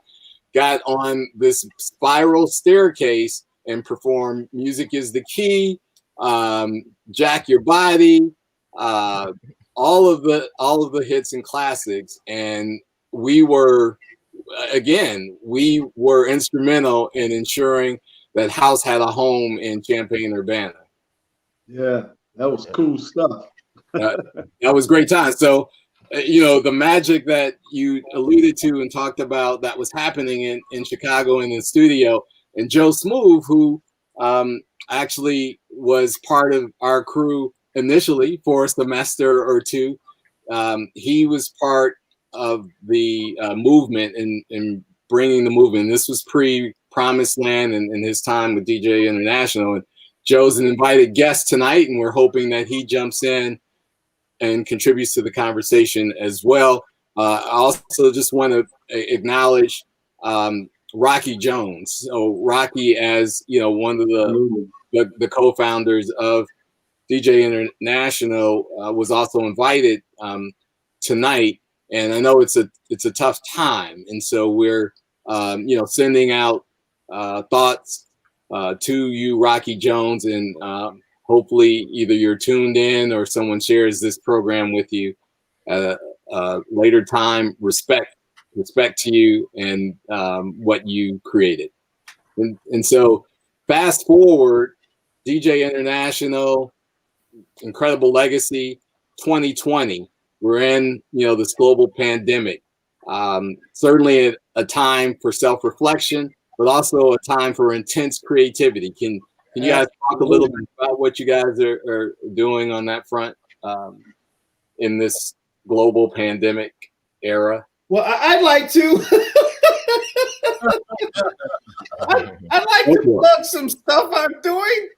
got on this spiral staircase and performed Music is the Key, Jack Your Body, all of the hits and classics. And we were instrumental in ensuring that house had a home in Champaign-Urbana. Yeah, that was cool stuff. That was great time. So, the magic that you alluded to and talked about that was happening in Chicago in the studio, and Joe Smooth, who actually was part of our crew initially for a semester or two. He was part of the movement in bringing the movement. This was pre-Promised Land and his time with DJ International. And Joe's an invited guest tonight, and we're hoping that he jumps in and contributes to the conversation as well. I also just want to acknowledge Rocky Jones. So Rocky, as one of the co-founders of DJ International, was also invited tonight. And I know it's a tough time, and so we're sending out thoughts to you, Rocky Jones, and hopefully either you're tuned in or someone shares this program with you at a later time. Respect to you and what you created. And so fast forward, DJ International, incredible legacy, 2020. We're in, this global pandemic. Certainly a time for self-reflection, but also a time for intense creativity. Can you guys talk a little bit about what you guys are doing on that front in this global pandemic era? Well, I'd like to. I'd like to plug some stuff I'm doing.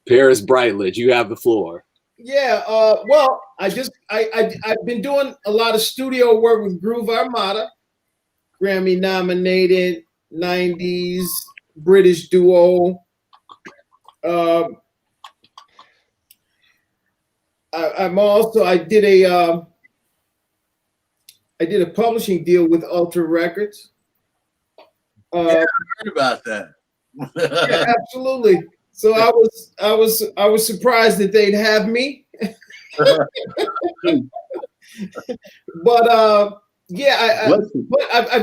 Paris Brightledge, you have the floor. Yeah. Well, I've been doing a lot of studio work with Groove Armada, Grammy nominated 90s British duo. I did a publishing deal with Ultra Records. I heard about that. Yeah, absolutely. So I was surprised that they'd have me. But I've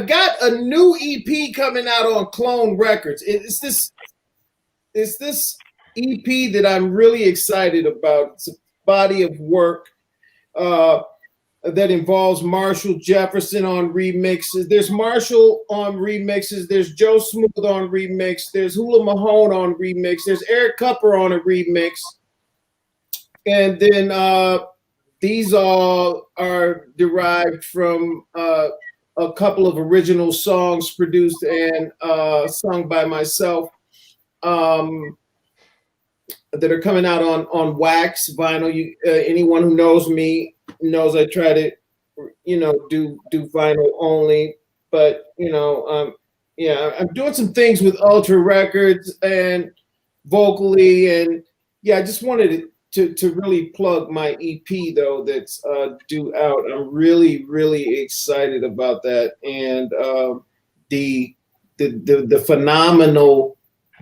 got a new EP coming out on Clone Records. It's this EP that I'm really excited about. It's a body of work that involves Marshall Jefferson on remixes. There's Marshall on remixes. There's Joe Smooth on remix. There's Hula Mahone on remix. There's Eric Cupper on a remix. And then these all are derived from a couple of original songs produced and sung by myself that are coming out on wax vinyl. Anyone who knows me knows I try to, do vinyl only. But I'm doing some things with Ultra Records and vocally, and I just wanted to really plug my EP though that's due out. I'm really, really excited about that, and the phenomenal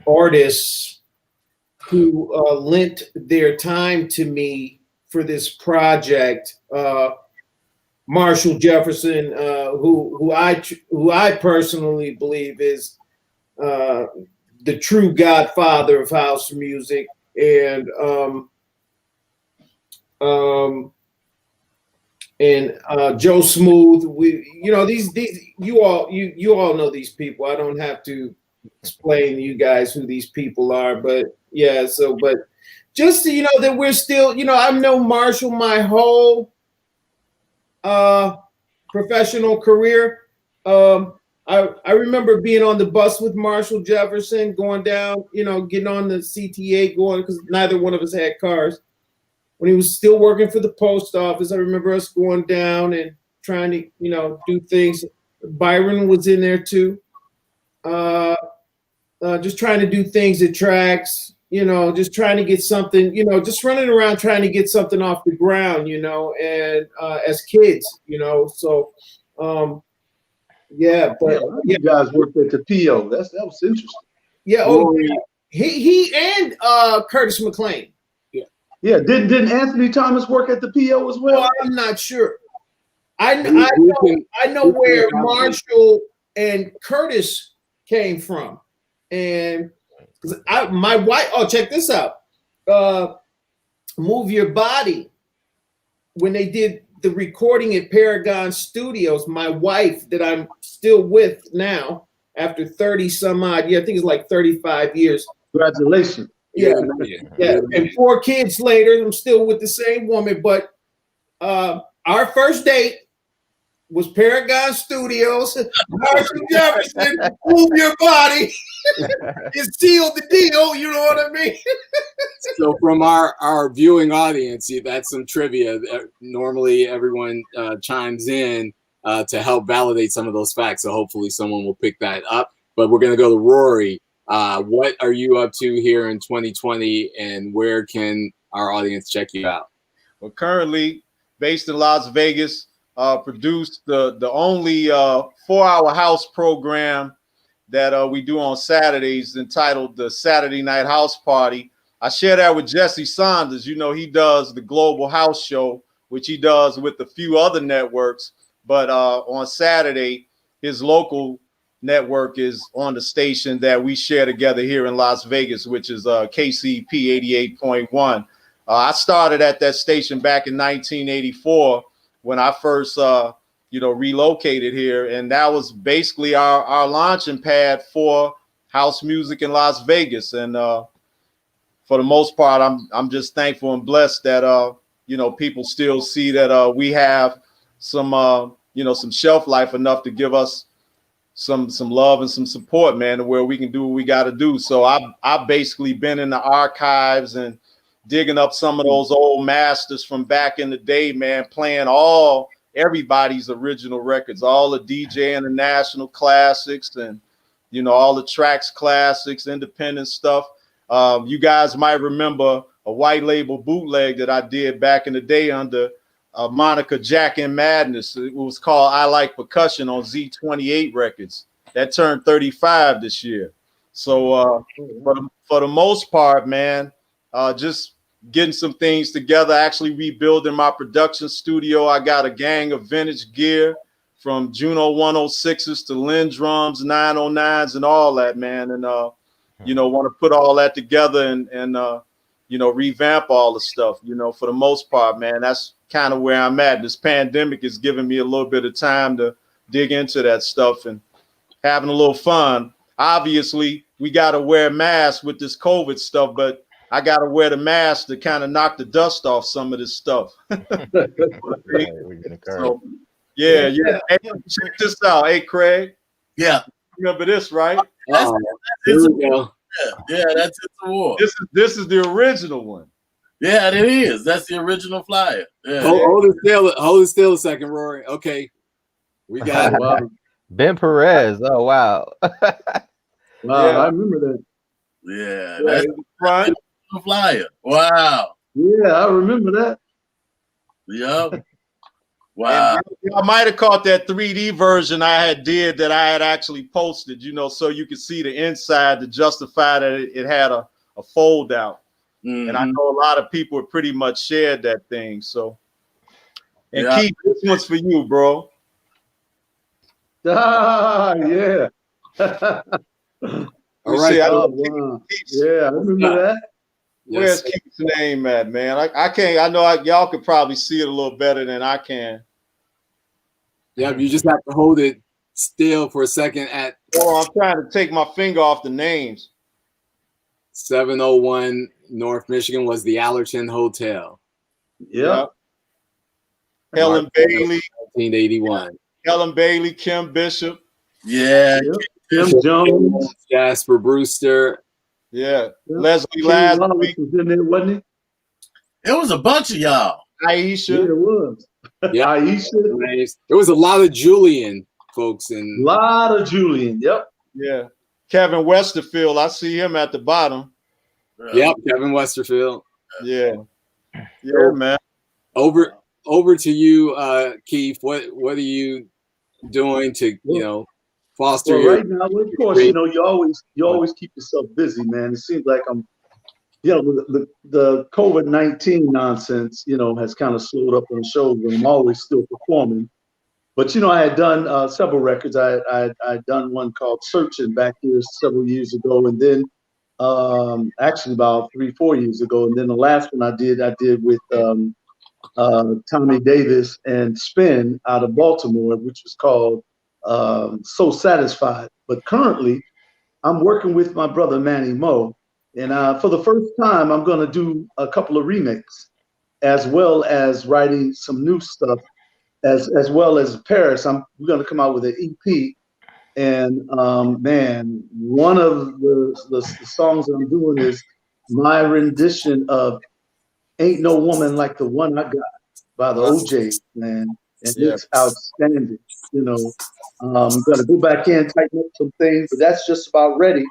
artists who lent their time to me for this project. Marshall Jefferson, who I personally believe is the true godfather of house music, and Joe Smooth. These you all know these people. I don't have to explain to you guys who these people are, but yeah. So, but just so you know that we're still, I've known Marshall my whole professional career. I remember being on the bus with Marshall Jefferson, going down, getting on the CTA, going, because neither one of us had cars. When he was still working for the post office, I remember us going down and trying to, do things. Byron was in there too. Just trying to do things at tracks, just trying to get something, just running around trying to get something off the ground, and as kids, so yeah, but you guys worked at the PO. That was interesting. Yeah, he and Curtis McLean. Yeah, didn't Anthony Thomas work at the PO as well? Oh, I'm not sure. I know where Marshall and Curtis came from, and my wife. Oh, check this out. Move Your Body. When they did the recording at Paragon Studios, my wife, that I'm still with now after 30 some odd years, I think it's like 35 years. Congratulations. Yeah. And 4 kids later, I'm still with the same woman. But our first date was Paragon Studios. Marshall Jefferson, Move Your Body. It sealed the deal, you know what I mean? So from our viewing audience, that's some trivia. Normally everyone chimes in to help validate some of those facts. So hopefully someone will pick that up. But we're going to go to Rory. What are you up to here in 2020, and where can our audience check you out? Well, currently based in Las Vegas, produced the only 4-hour house program that we do on Saturdays, entitled the Saturday Night House Party. I share that with Jesse Saunders. He does the Global House Show, which he does with a few other networks. But on Saturday, his local network is on the station that we share together here in Las Vegas, which is KCP 88.1. I started at that station back in 1984 when I first relocated here, and that was basically our launching pad for house music in Las Vegas. And for the most part, I'm just thankful and blessed that people still see that we have some some shelf life enough to give us some love and some support, man, to where we can do what we got to do. So I've basically been in the archives and digging up some of those old masters from back in the day, man, playing everybody's original records, all the DJ International classics, and all the tracks classics, independent stuff. You guys might remember a white label bootleg that I did back in the day under Monica Jack and Madness. It was called I Like Percussion on Z28 Records. That turned 35 this year. So for the most part, man, just getting some things together, actually rebuilding my production studio. I got a gang of vintage gear from Juno 106s to Lynn drums, 909s, and all that, man. And want to put all that together and revamp all the stuff. For the most part, man, that's kind of where I'm at. This pandemic is giving me a little bit of time to dig into that stuff and having a little fun. Obviously, we got to wear masks with this COVID stuff, but I got to wear the mask to kind of knock the dust off some of this stuff. So, yeah. Hey, check this out. Hey, Craig. Yeah. Remember this, right? Here we go. Yeah, that's It's a War. This is the original one. Yeah, it is. That's the original flyer. Yeah. Hold it still a second, Rory. Okay. We got it. Ben Perez. Oh, wow. Wow, yeah. I remember that. Yeah, that's the front flyer. Wow. Yeah, I remember that. Yep. Wow. I might have caught that 3D version I did that I had actually posted, so you could see the inside to justify that it had a fold out. Mm-hmm. And I know a lot of people pretty much shared that thing. So And Keith, this one's for you, bro. Ah, yeah. All right. Wow. Yeah, I remember that. Where's Keith's name at, man? I can't. I know y'all could probably see it a little better than I can. Yeah, you just have to hold it still for a second at. Oh, I'm trying to take my finger off the names. 701 North Michigan was the Allerton Hotel. Yeah. Helen Bailey. 1981. Helen Bailey, Kim Bishop. Yeah. Tim Jones. Jasper Brewster. Yeah. Leslie last week was in there, wasn't he? It was a bunch of y'all. Aisha. Yeah, it was. Yeah. Aisha. There was a lot of Julian folks in. A lot of Julian. Yep. Yeah. Kevin Westerfield. I see him at the bottom. Yep, Kevin Westerfield. Yeah. Yeah, man. Over to you, Keith. What are you doing to foster your right now? Of course, you always keep yourself busy, man. It seems like I'm, the COVID-19 nonsense, has kind of slowed up on shows, but I'm always still performing. But I had done several records. I'd done one called Searching back here several years ago, and then actually about 3-4 years ago, and then the last one I did with Tommy Davis and Spin out of Baltimore, which was called So Satisfied. But currently, I'm working with my brother Manny Mo, and for the first time, I'm going to do a couple of remakes, as well as writing some new stuff, as well as Paris. We're going to come out with an EP. And man, one of the songs that I'm doing is my rendition of "Ain't No Woman Like the One I Got" by the OJs, man, and it's outstanding. I'm gonna go back in, tighten up some things, but that's just about ready.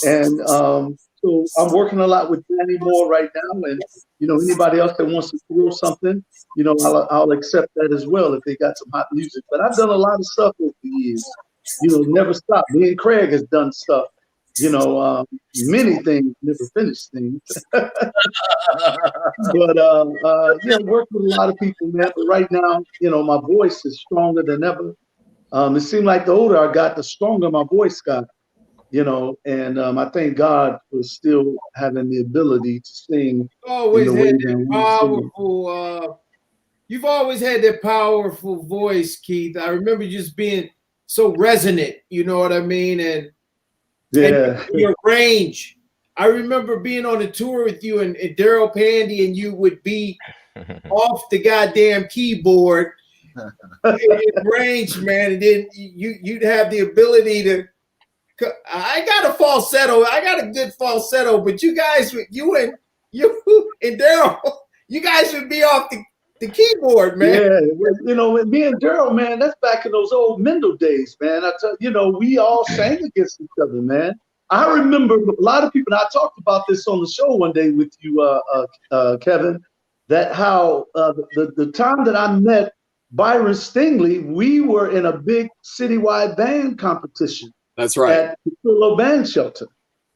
And so I'm working a lot with Danny Moore right now, and anybody else that wants to throw something, I'll accept that as well if they got some hot music. But I've done a lot of stuff over the years. Never stop. Me and Craig has done stuff. Many things, never finished things. But work with a lot of people, man. But right now, my voice is stronger than ever. It seemed like the older I got, the stronger my voice got. And I thank God for still having the ability to sing. Always had that powerful. You've always had that powerful voice, Keith. I remember just being so resonant, you know what I mean? And your range. I remember being on a tour with you and Daryl Pandy, and you would be off the goddamn keyboard in range, man. And then you'd have the ability to. I got a falsetto. I got a good falsetto, but you guys, you and Daryl, you guys would be off the keyboard, man. Yeah, me and Daryl, man, that's back in those old Mendel days, man. I tell we all sang against each other, man. I remember a lot of people, and I talked about this on the show one day with you, Kevin, that how the time that I met Byron Stingley, we were in a big citywide band competition. That's right. At the Pillow Band Shelter.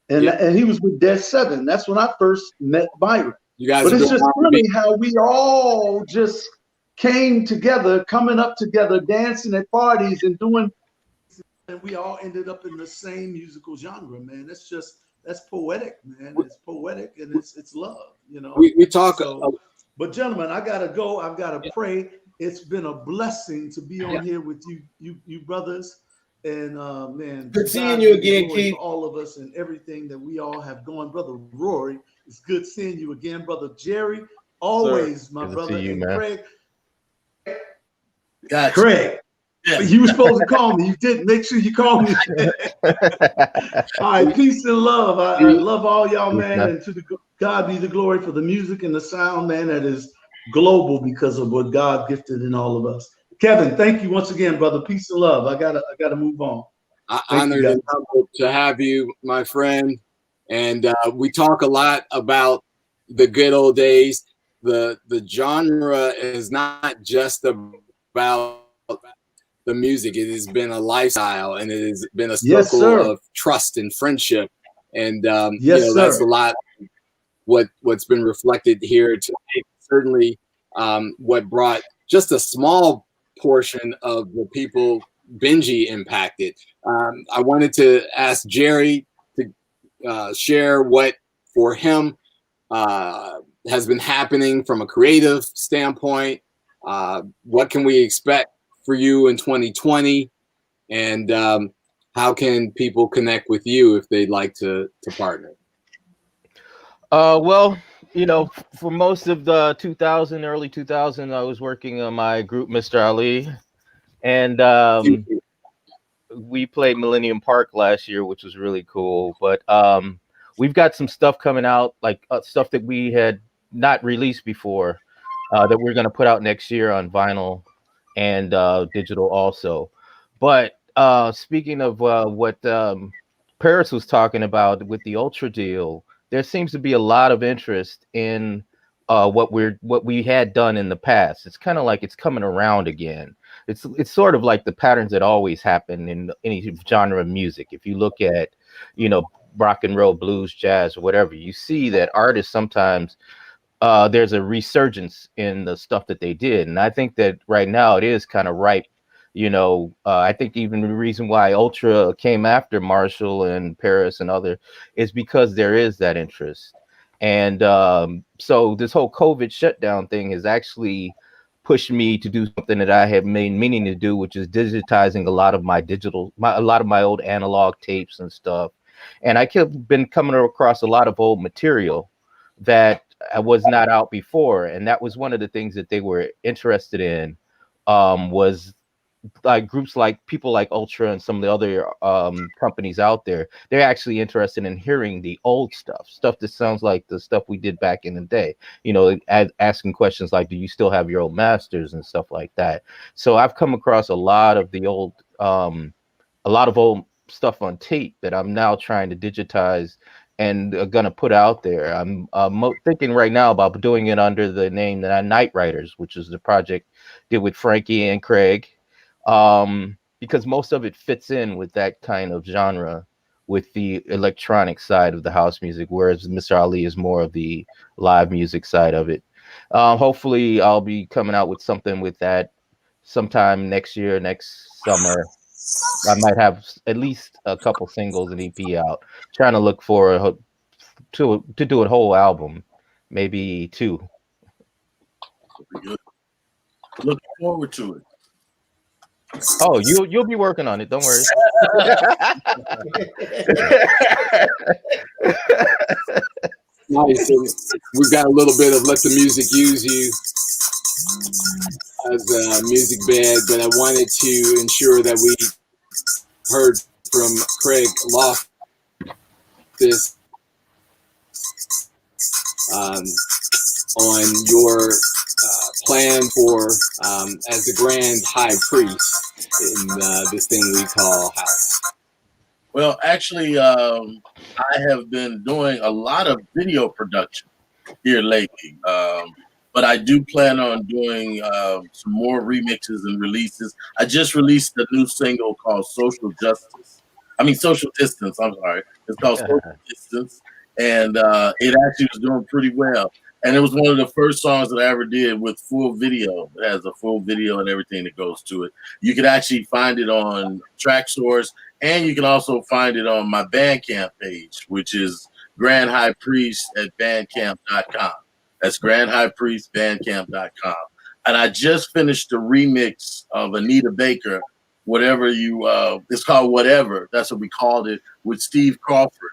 And he was with Dead Seven. That's when I first met Byron. You guys, but it's just funny how we all just came together, coming up together, dancing at parties and doing. And we all ended up in the same musical genre, man. That's poetic, man. It's poetic and it's love, We talk. But gentlemen, I gotta go. I've gotta pray. It's been a blessing to be on here with you brothers. And man, good seeing you again, Keith. All of us and everything that we all have going, brother Rory. It's good seeing you again, brother Jerry. Always, my brother. You, and man. Craig. Gotcha. Craig, you were supposed to call me. You didn't. Make sure you call me. All right, peace and love. I love all y'all, man. And to God be the glory for the music and the sound, man. That is global because of what God gifted in all of us. Kevin, thank you once again, brother. Peace and love. I gotta move on. Honored and humbled to have you, my friend. And we talk a lot about the good old days. The genre is not just about the music. It has been a lifestyle, and it has been a circle of trust and friendship. And that's a lot what's been reflected here today. Certainly, what brought just a small portion of the people Benji impacted. I wanted to ask Jerry to share what for him has been happening from a creative standpoint. What can we expect for you in 2020? And how can people connect with you if they'd like to partner? Well, you know, for most of the early 2000, I was working on my group, Mr. Ali, and we played Millennium Park last year, which was really cool. But we've got some stuff coming out, like stuff that we had not released before, that we're going to put out next year on vinyl and digital also. But speaking of what Paris was talking about with the Ultra deal, there seems to be a lot of interest in what we had done in the past. It's kind of like it's coming around again. It's sort of like the patterns that always happen in any genre of music. If you look at, you know, rock and roll, blues, jazz, or whatever, you see that artists sometimes there's a resurgence in the stuff that they did. And I think that right now it is kind of ripe. You know, I think even the reason why Ultra came after Marshall and Paris and other is because there is that interest. And so this whole COVID shutdown thing has actually pushed me to do something that I have made meaning to do, which is digitizing a lot of a lot of my old analog tapes and stuff. And I kept been coming across a lot of old material that was not out before, and that was one of the things that they were interested in. Was like groups like people like Ultra and some of the other companies out there. They're actually interested in hearing the old stuff that sounds like the stuff we did back in the day. You know, asking questions like, "Do you still have your old masters?" and stuff like that. So I've come across a lot of old stuff on tape that I'm now trying to digitize and gonna put out there. I'm thinking right now about doing it under the name that Night Riders, which is the project did with Frankie and Craig, because most of it fits in with that kind of genre, with the electronic side of the house music, whereas Mr. Ali is more of the live music side of it. Hopefully, I'll be coming out with something with that sometime next year, next summer. I might have at least a couple singles and EP out. Trying to look for to do a whole album, maybe 2. Good. Looking forward to it. Oh, you'll be working on it. Don't worry. Nice. So we've got a little bit of "Let the Music Use You" as a music bed, but I wanted to ensure that we heard from Craig Loftus on your plan for as the Grand High Priest in this thing we call house. Well, actually, I have been doing a lot of video production here lately, but I do plan on doing some more remixes and releases. I just released a new single called Social Distance. I'm sorry. It's called Social Distance, and it actually was doing pretty well. And it was one of the first songs that I ever did with full video. It has a full video and everything that goes to it. You can actually find it on TrackSource, and you can also find it on my Bandcamp page, which is Grand High Priest at bandcamp.com. That's Grand High Priest, bandcamp.com. And I just finished the remix of Anita Baker, whatever it's called Whatever. That's what we called it, with Steve Crawford.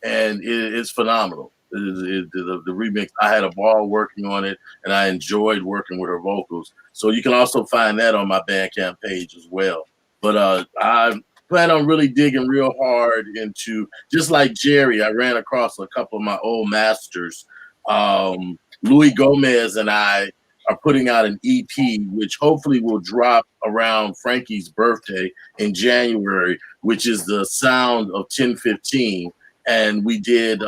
And it's phenomenal. The remix, I had a ball working on it, and I enjoyed working with her vocals. So you can also find that on my Bandcamp page as well. But I plan on really digging real hard into, just like Jerry, I ran across a couple of my old masters. Louis Gomez and I are putting out an EP, which hopefully will drop around Frankie's birthday in January, which is the sound of 1015. And we did,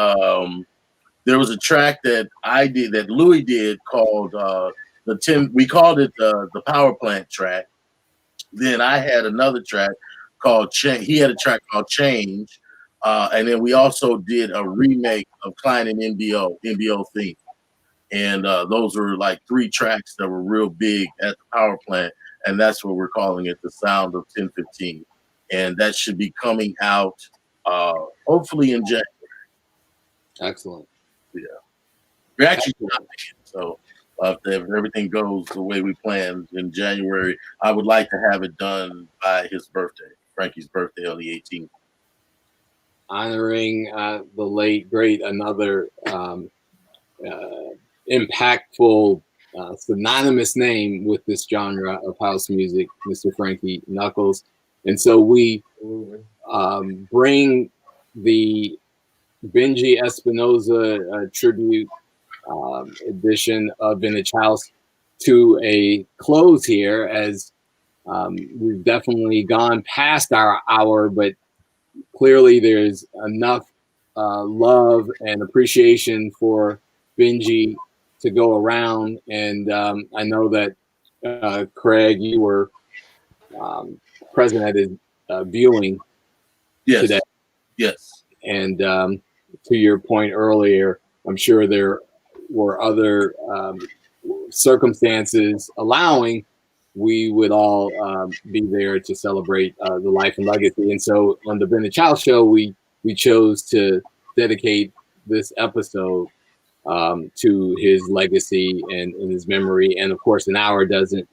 there was a track that I did, that Louis did, called we called it the Power Plant track. Then I had another track called he had a track called Change. And then we also did a remake of Klein and MBO theme. And those were like 3 tracks that were real big at the power plant. And that's what we're calling it, the sound of 1015. And that should be coming out hopefully in January. Excellent. Yeah. We're actually shopping it. So if everything goes the way we planned in January, I would like to have it done by his birthday, Frankie's birthday on the 18th. Honoring the late, great, another impactful, synonymous name with this genre of house music, Mr. Frankie Knuckles. And so we bring the Benji Espinoza tribute edition of Vintage House to a close here, as we've definitely gone past our hour, but clearly there's enough love and appreciation for Benji to go around. And I know that Craig, you were present at his viewing today. Yes. And to your point earlier, I'm sure there were other circumstances allowing, we would all be there to celebrate the life and legacy. And so on the Vintage House show, we chose to dedicate this episode to his legacy and his memory. And of course, an hour doesn't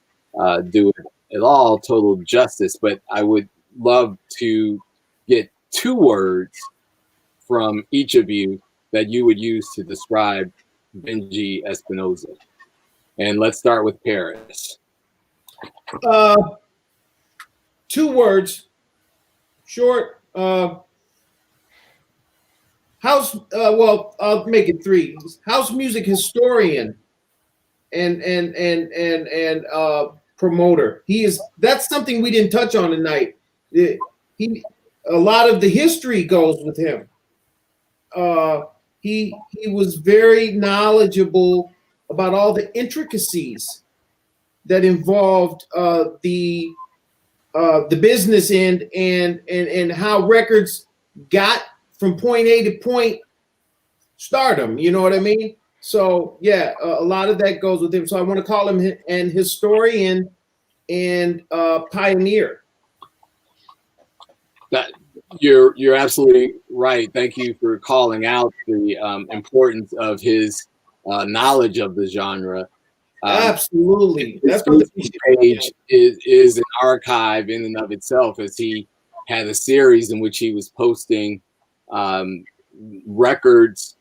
do it at all total justice, but I would love to get 2 words from each of you that you would use to describe Benji Espinoza. And let's start with Paris. 2 words, short. House. Well, I'll make it 3. House music historian and promoter. That's something we didn't touch on tonight. A lot of the history goes with him. He was very knowledgeable about all the intricacies that involved the business end and how records got from point A to point stardom. You know what I mean? So yeah, a lot of that goes with him. So I want to call him an historian and pioneer. That you're absolutely right. Thank you for calling out the importance of his knowledge of the genre. Absolutely. That's what the page is an archive in and of itself, as he had a series in which he was posting records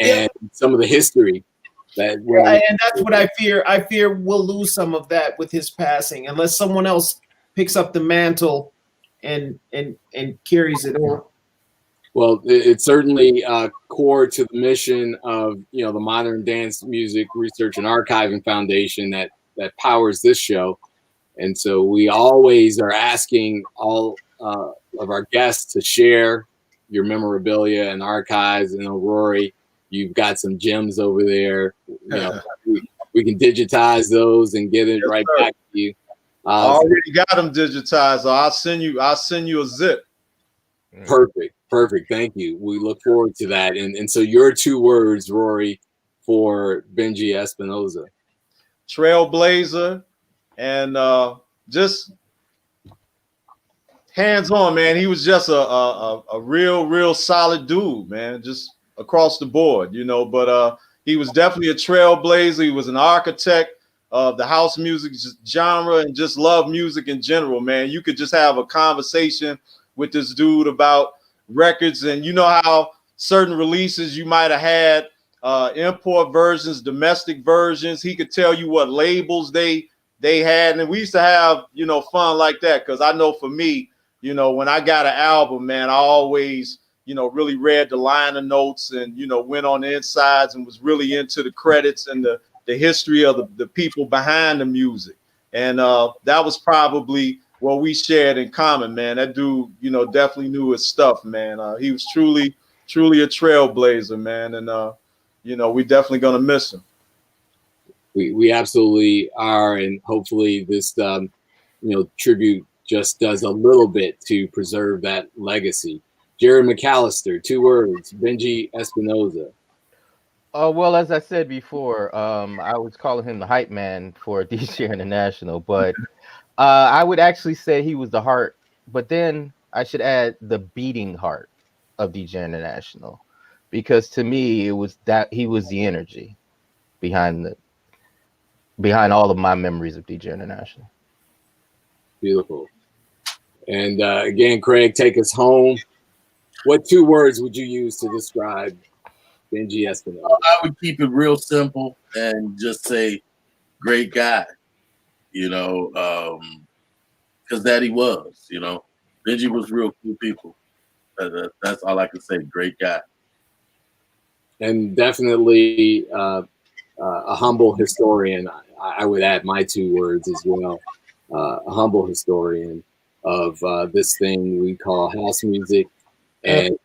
and some of the history that. And that's what I fear. I fear we'll lose some of that with his passing, unless someone else picks up the mantle and carries it on. Well, it's certainly core to the mission of the Modern Dance Music Research and Archiving Foundation that powers this show, and so we always are asking all of our guests to share your memorabilia and archives. And Rory, you've got some gems over there. We can digitize those and get it right back to you. I already got them digitized. So I'll send you a zip. Perfect. Thank you. We look forward to that. And so your 2 words, Rory, for Benji Espinoza. Trailblazer and just hands-on, man. He was just a real solid dude, man, just across the board, but he was definitely a trailblazer. He was an architect of the house music genre and just loved music in general, man. You could just have a conversation with this dude about records, and you know how certain releases you might have had import versions, domestic versions. He could tell you what labels they had, and we used to have fun like that, because I know for me, when I got an album, man, I always really read the liner notes and went on the insides and was really into the credits and the history of the people behind the music. And that was probably what we shared in common, man. That dude, definitely knew his stuff, man. He was truly a trailblazer, man. And, we definitely going to miss him. We absolutely are. And hopefully this, tribute just does a little bit to preserve that legacy. Jerry McAllister, 2 words, Benji Espinoza. Oh, well, as I said before, I was calling him the hype man for DJ International, but I would actually say he was the heart, but then I should add the beating heart of DJ International, because to me it was that he was the energy behind all of my memories of DJ International. Beautiful. And again, Craig, take us home. What 2 words would you use to describe Benji Espinoza? I would keep it real simple and just say great guy, you know, because that he was, you know. Benji was real cool people. That's all I can say. Great guy. And definitely a humble historian. I would add my 2 words as well. A humble historian of this thing we call house music. And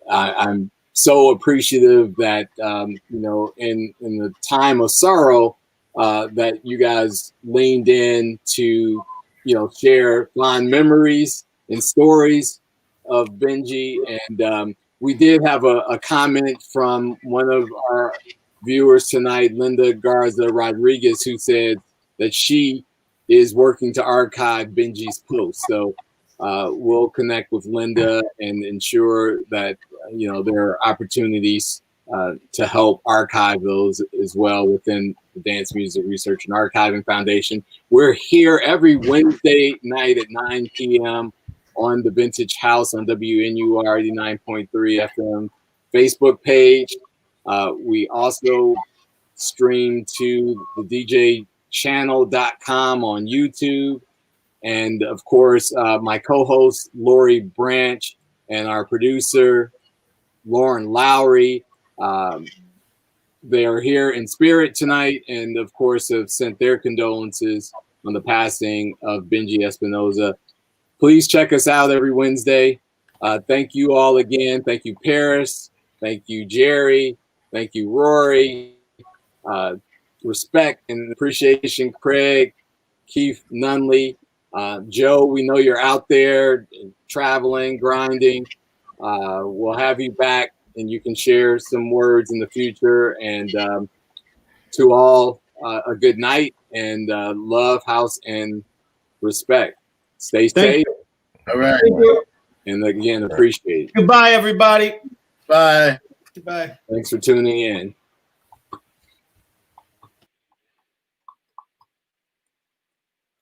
I'm so appreciative that, you know, in the time of sorrow, that you guys leaned in to, you know, share fond memories and stories of Benji. And we did have a comment from one of our viewers tonight, Linda Garza Rodriguez, who said that she is working to archive Benji's post. So we'll connect with Linda and ensure that, you know, there are opportunities to help archive those as well within the Dance Music Research and Archiving Foundation. We're here every Wednesday night at 9 p.m. on the Vintage House on WNUR 89.3 FM Facebook page. We also stream to the DJchannel.com on YouTube. And of course, my co-host, Lori Branch, and our producer, Lauren Lowry. They are here in spirit tonight, and of course have sent their condolences on the passing of Benji Espinoza. Please check us out every Wednesday. Thank you all again. Thank you, Paris. Thank you, Jerry. Thank you, Rory. Respect and appreciation, Craig, Keith Nunley. Joe, we know you're out there traveling, grinding. We'll have you back and you can share some words in the future. And to all, a good night and love, house, and respect. Stay safe. All right. And again, appreciate it. Goodbye, everybody. Bye. Goodbye. Thanks for tuning in.